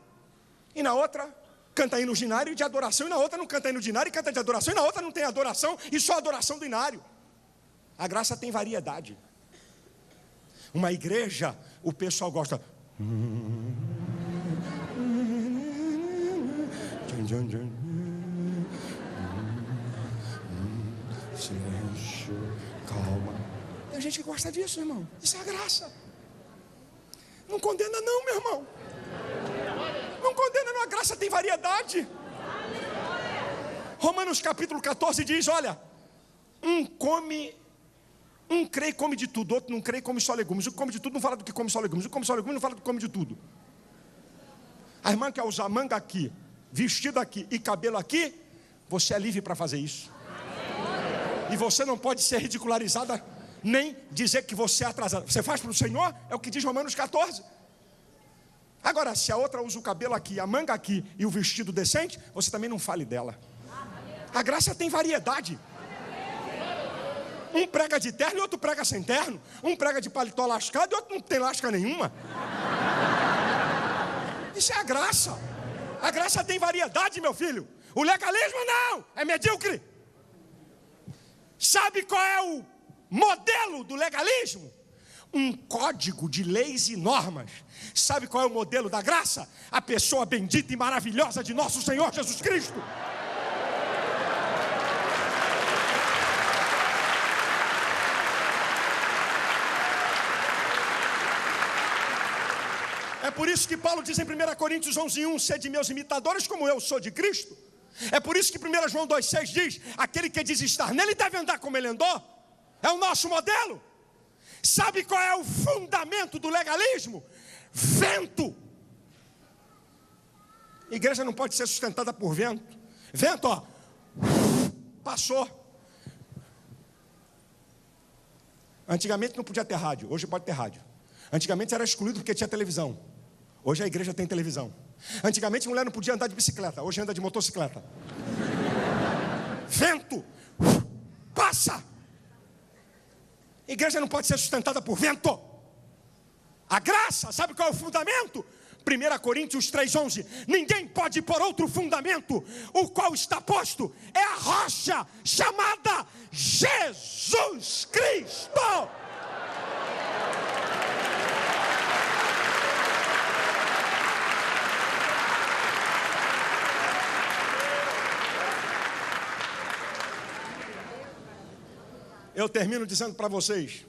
e na outra canta hino de inário e de adoração, e na outra não canta hino de inário e canta de adoração, e na outra não tem adoração e só adoração do inário. A graça tem variedade. Uma igreja, o pessoal gosta. Silêncio, calma. Tem gente que gosta disso, irmão. Isso é a graça. Não condena não, meu irmão. Não condena não, a graça tem variedade. Romanos capítulo 14 diz: olha, um crê e come de tudo, outro não crê e come só legumes. O que come de tudo não fala do que come só legumes. O que come só legumes não fala do que come de tudo. A irmã quer usar manga aqui, vestido aqui e cabelo aqui, você é livre para fazer isso. E você não pode ser ridicularizada, nem dizer que você é atrasada. Você faz para o Senhor, é o que diz Romanos 14. Agora, se a outra usa o cabelo aqui, a manga aqui e o vestido decente, você também não fale dela. A graça tem variedade. Um prega de terno e outro prega sem terno. Um prega de paletó lascado e outro não tem lasca nenhuma. Isso é a graça. A graça tem variedade, meu filho. O legalismo não, é medíocre. Sabe qual é o modelo do legalismo? Um código de leis e normas. Sabe qual é o modelo da graça? A pessoa bendita e maravilhosa de nosso Senhor Jesus Cristo. É por isso que Paulo diz em 1 Coríntios 11:1: sede meus imitadores como eu sou de Cristo. É por isso que 1 João 2,6 diz: aquele que diz estar nele deve andar como ele andou. É o nosso modelo. Sabe qual é o fundamento do legalismo? Vento. Igreja não pode ser sustentada por vento. Vento, ó, passou. Antigamente não podia ter rádio, hoje pode ter rádio. Antigamente era excluído porque tinha televisão. Hoje a igreja tem televisão. Antigamente a mulher não podia andar de bicicleta, hoje anda de motocicleta. Vento, passa. Igreja não pode ser sustentada por vento. A graça, sabe qual é o fundamento? 1 Coríntios 3,11: ninguém pode pôr outro fundamento, o qual está posto é a rocha chamada Jesus Cristo. Eu termino dizendo para vocês,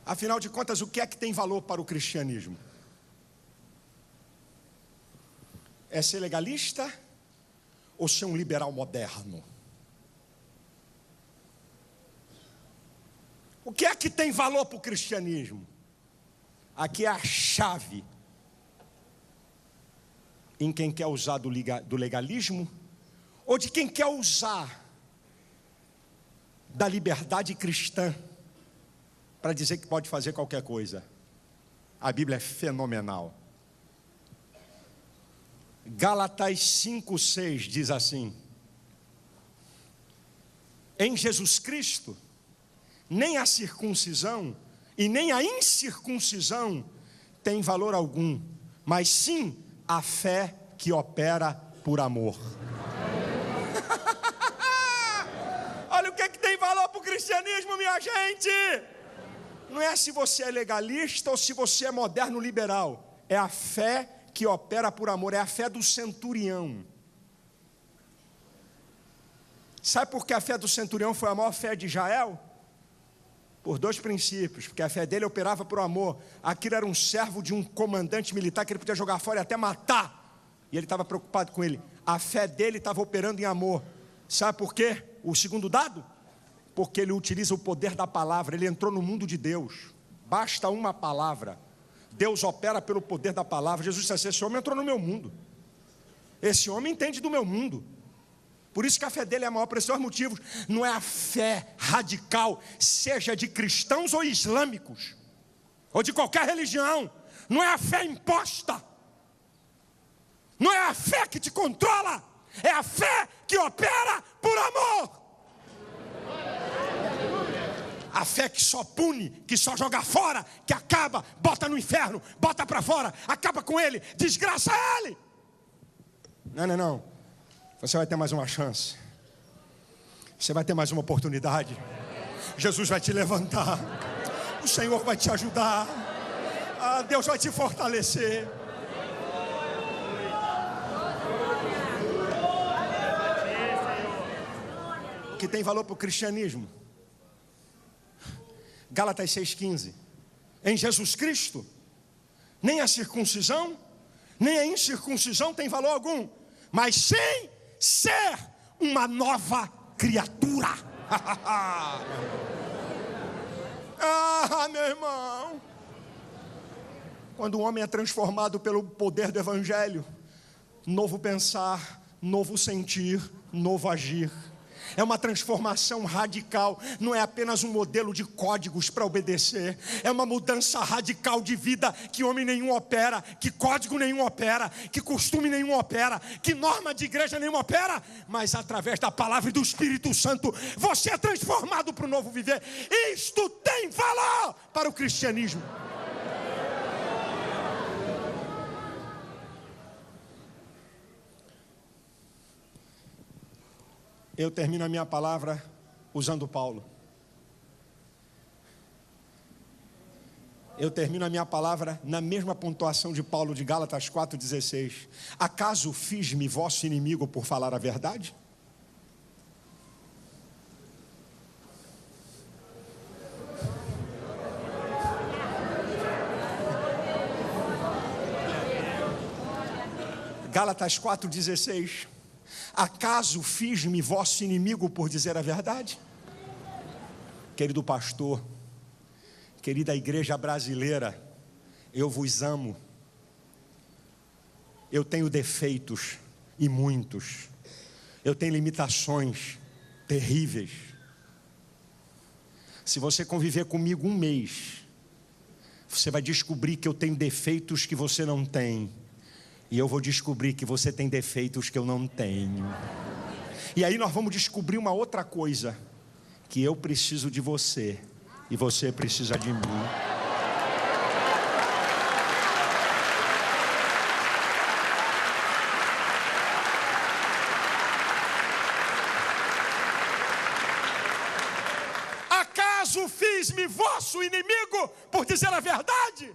afinal de contas, o que é que tem valor para o cristianismo? É ser legalista ou ser um liberal moderno? O que é que tem valor para o cristianismo? Aqui é a chave em quem quer usar do legalismo ou de quem quer usar da liberdade cristã para dizer que pode fazer qualquer coisa. A Bíblia é fenomenal. Gálatas 5:6 diz assim: em Jesus Cristo, nem a circuncisão e nem a incircuncisão tem valor algum, mas sim a fé que opera por amor. Olha o que tem valor para o cristianismo, minha gente. Não é se você é legalista ou se você é moderno liberal. É a fé que opera por amor. É a fé do centurião. Sabe por que a fé do centurião foi a maior fé de Israel? Por dois princípios. Porque a fé dele operava por amor. Aquilo era um servo de um comandante militar que ele podia jogar fora e até matar. E ele estava preocupado com ele. A fé dele estava operando em amor. Sabe por quê? O segundo dado? Porque ele utiliza o poder da palavra. Ele entrou no mundo de Deus. Basta uma palavra. Deus opera pelo poder da palavra. Jesus disse assim: esse homem entrou no meu mundo. Esse homem entende do meu mundo. Por isso que a fé dele é a maior, por esses dois motivos. Não é a fé radical, seja de cristãos ou islâmicos, ou de qualquer religião. Não é a fé imposta. Não é a fé que te controla. É a fé que opera por amor. A fé que só pune, que só joga fora, que acaba, bota no inferno, bota para fora, acaba com ele, desgraça ele. Não. Você vai ter mais uma chance. Você vai ter mais uma oportunidade. Jesus vai te levantar. O Senhor vai te ajudar. Deus vai te fortalecer. O que tem valor para o cristianismo? Gálatas 6,15. Em Jesus Cristo, nem a circuncisão, nem a incircuncisão tem valor algum, mas sem ser uma nova criatura. Meu irmão, quando o homem é transformado pelo poder do Evangelho, novo pensar, novo sentir, novo agir. É uma transformação radical. Não é apenas um modelo de códigos para obedecer. É uma mudança radical de vida que homem nenhum opera, que código nenhum opera, que costume nenhum opera, que norma de igreja nenhum opera. Mas através da palavra e do Espírito Santo, você é transformado para o novo viver. Isto tem valor para o cristianismo. Eu termino a minha palavra usando Paulo. Eu termino a minha palavra na mesma pontuação de Paulo de Gálatas 4,16. Acaso fiz-me vosso inimigo por falar a verdade? Gálatas 4,16. Acaso fiz-me vosso inimigo por dizer a verdade? Querido pastor, querida igreja brasileira, eu vos amo. Eu tenho defeitos e muitos. Eu tenho limitações terríveis. Se você conviver comigo um mês, você vai descobrir que eu tenho defeitos que você não tem. E eu vou descobrir que você tem defeitos que eu não tenho. E aí nós vamos descobrir uma outra coisa. Que eu preciso de você. E você precisa de mim. Acaso fiz-me vosso inimigo por dizer a verdade?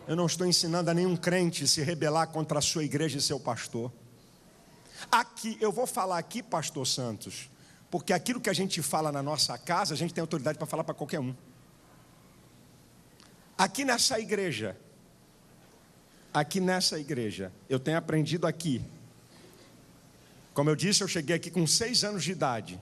Eu não estou ensinando a nenhum crente se rebelar contra a sua igreja e seu pastor. Aqui, eu vou falar aqui, pastor Santos, porque aquilo que a gente fala na nossa casa, a gente tem autoridade para falar para qualquer um. Aqui nessa igreja, eu tenho aprendido aqui. Como eu disse, eu cheguei aqui com 6 anos de idade.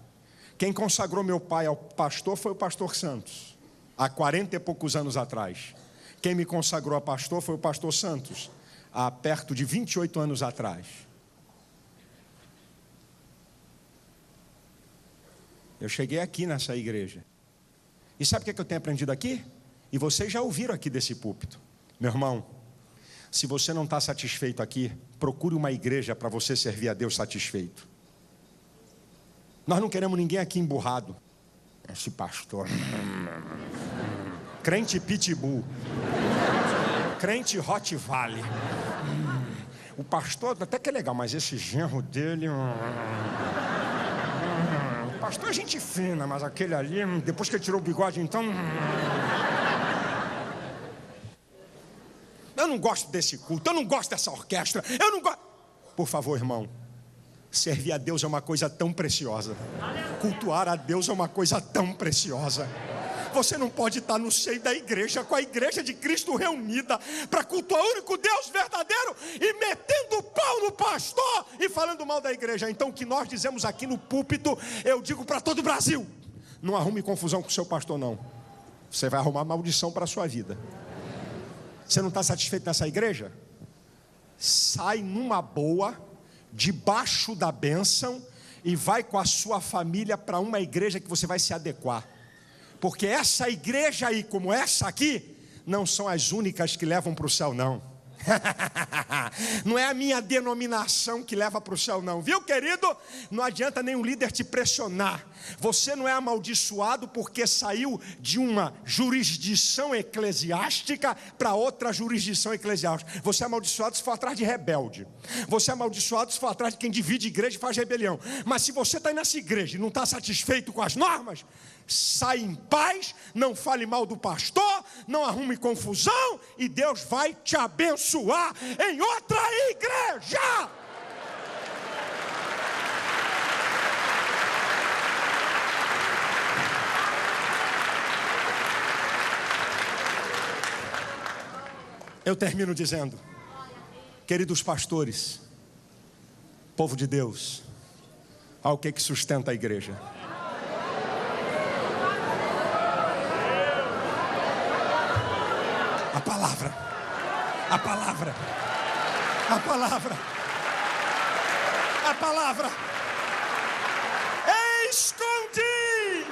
Quem consagrou meu pai ao pastor foi o pastor Santos, há 40 e poucos anos atrás. Quem me consagrou a pastor foi o pastor Santos, há perto de 28 anos atrás. Eu cheguei aqui nessa igreja. E sabe o que eu tenho aprendido aqui? E vocês já ouviram aqui desse púlpito. Meu irmão, Se você não está satisfeito aqui, procure uma igreja para você servir a Deus satisfeito. Nós não queremos ninguém aqui emburrado. Esse pastor, crente pitbull, crente Rottweiler. O pastor até que é legal, mas esse genro dele... O pastor é gente fina, mas aquele ali, depois que ele tirou o bigode, então... Eu não gosto desse culto, eu não gosto dessa orquestra, eu não gosto... Por favor, irmão, servir a Deus é uma coisa tão preciosa. Cultuar a Deus é uma coisa tão preciosa. Você não pode estar no seio da igreja, com a igreja de Cristo reunida, para cultuar o único Deus verdadeiro, e metendo o pau no pastor, e falando mal da igreja. Então o que nós dizemos aqui no púlpito, eu digo para todo o Brasil: não arrume confusão com o seu pastor não. Você vai arrumar maldição para a sua vida. Você não está satisfeito nessa igreja? Sai numa boa, debaixo da bênção, e vai com a sua família para uma igreja que você vai se adequar. Porque essa igreja aí, como essa aqui, não são as únicas que levam para o céu, não. Não é a minha denominação que leva para o céu, não. Viu, querido? Não adianta nenhum líder te pressionar. Você não é amaldiçoado porque saiu de uma jurisdição eclesiástica para outra jurisdição eclesiástica. Você é amaldiçoado se for atrás de rebelde. Você é amaldiçoado se for atrás de quem divide igreja e faz rebelião. Mas se você está aí nessa igreja e não está satisfeito com as normas, sai em paz, não fale mal do pastor, não arrume confusão, e Deus vai te abençoar em outra igreja. Eu termino dizendo, queridos pastores, povo de Deus, ao que sustenta a igreja? A palavra, a palavra, a palavra, a palavra. Escondi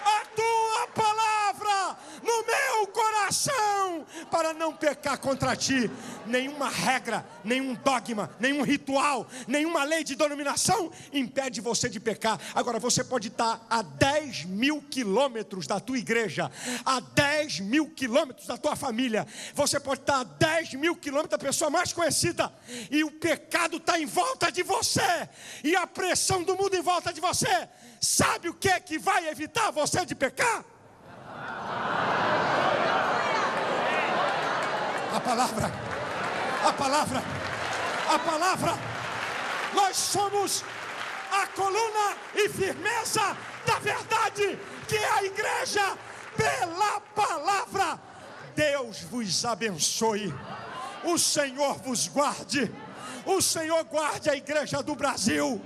a tua palavra no meu coração para não pecar contra ti. Nenhuma regra, nenhum dogma, nenhum ritual, nenhuma lei de denominação impede você de pecar. Agora você pode estar a 10 mil quilômetros da tua igreja, a 10 mil quilômetros da tua família. Você pode estar a 10 mil quilômetros da pessoa mais conhecida, e o pecado está em volta de você, e a pressão do mundo em volta de você. Sabe o que é que vai evitar você de pecar? A palavra, a palavra, a palavra. Nós somos a coluna e firmeza da verdade, que é a igreja, pela palavra. Deus vos abençoe, o Senhor vos guarde, o Senhor guarde a igreja do Brasil.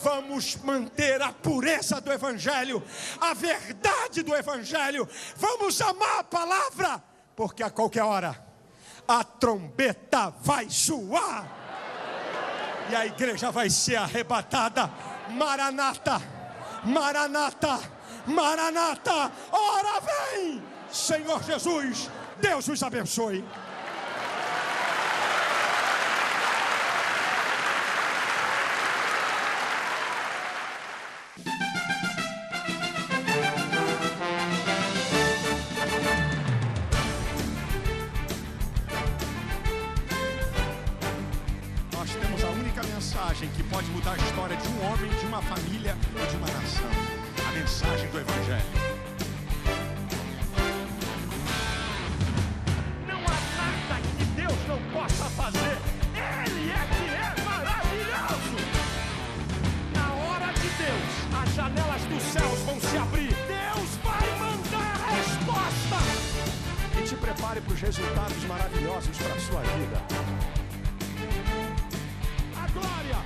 Vamos manter a pureza do Evangelho, a verdade do Evangelho. Vamos amar a palavra, porque a qualquer hora a trombeta vai soar e a igreja vai ser arrebatada. Maranata, Maranata, Maranata. Ora vem, Senhor Jesus. Deus os abençoe. Que pode mudar a história de um homem, de uma família ou de uma nação. A mensagem do Evangelho. Não há nada que Deus não possa fazer. Ele é que é maravilhoso. Na hora de Deus, as janelas dos céus vão se abrir. Deus vai mandar a resposta. E te prepare para os resultados maravilhosos para a sua vida. Glória!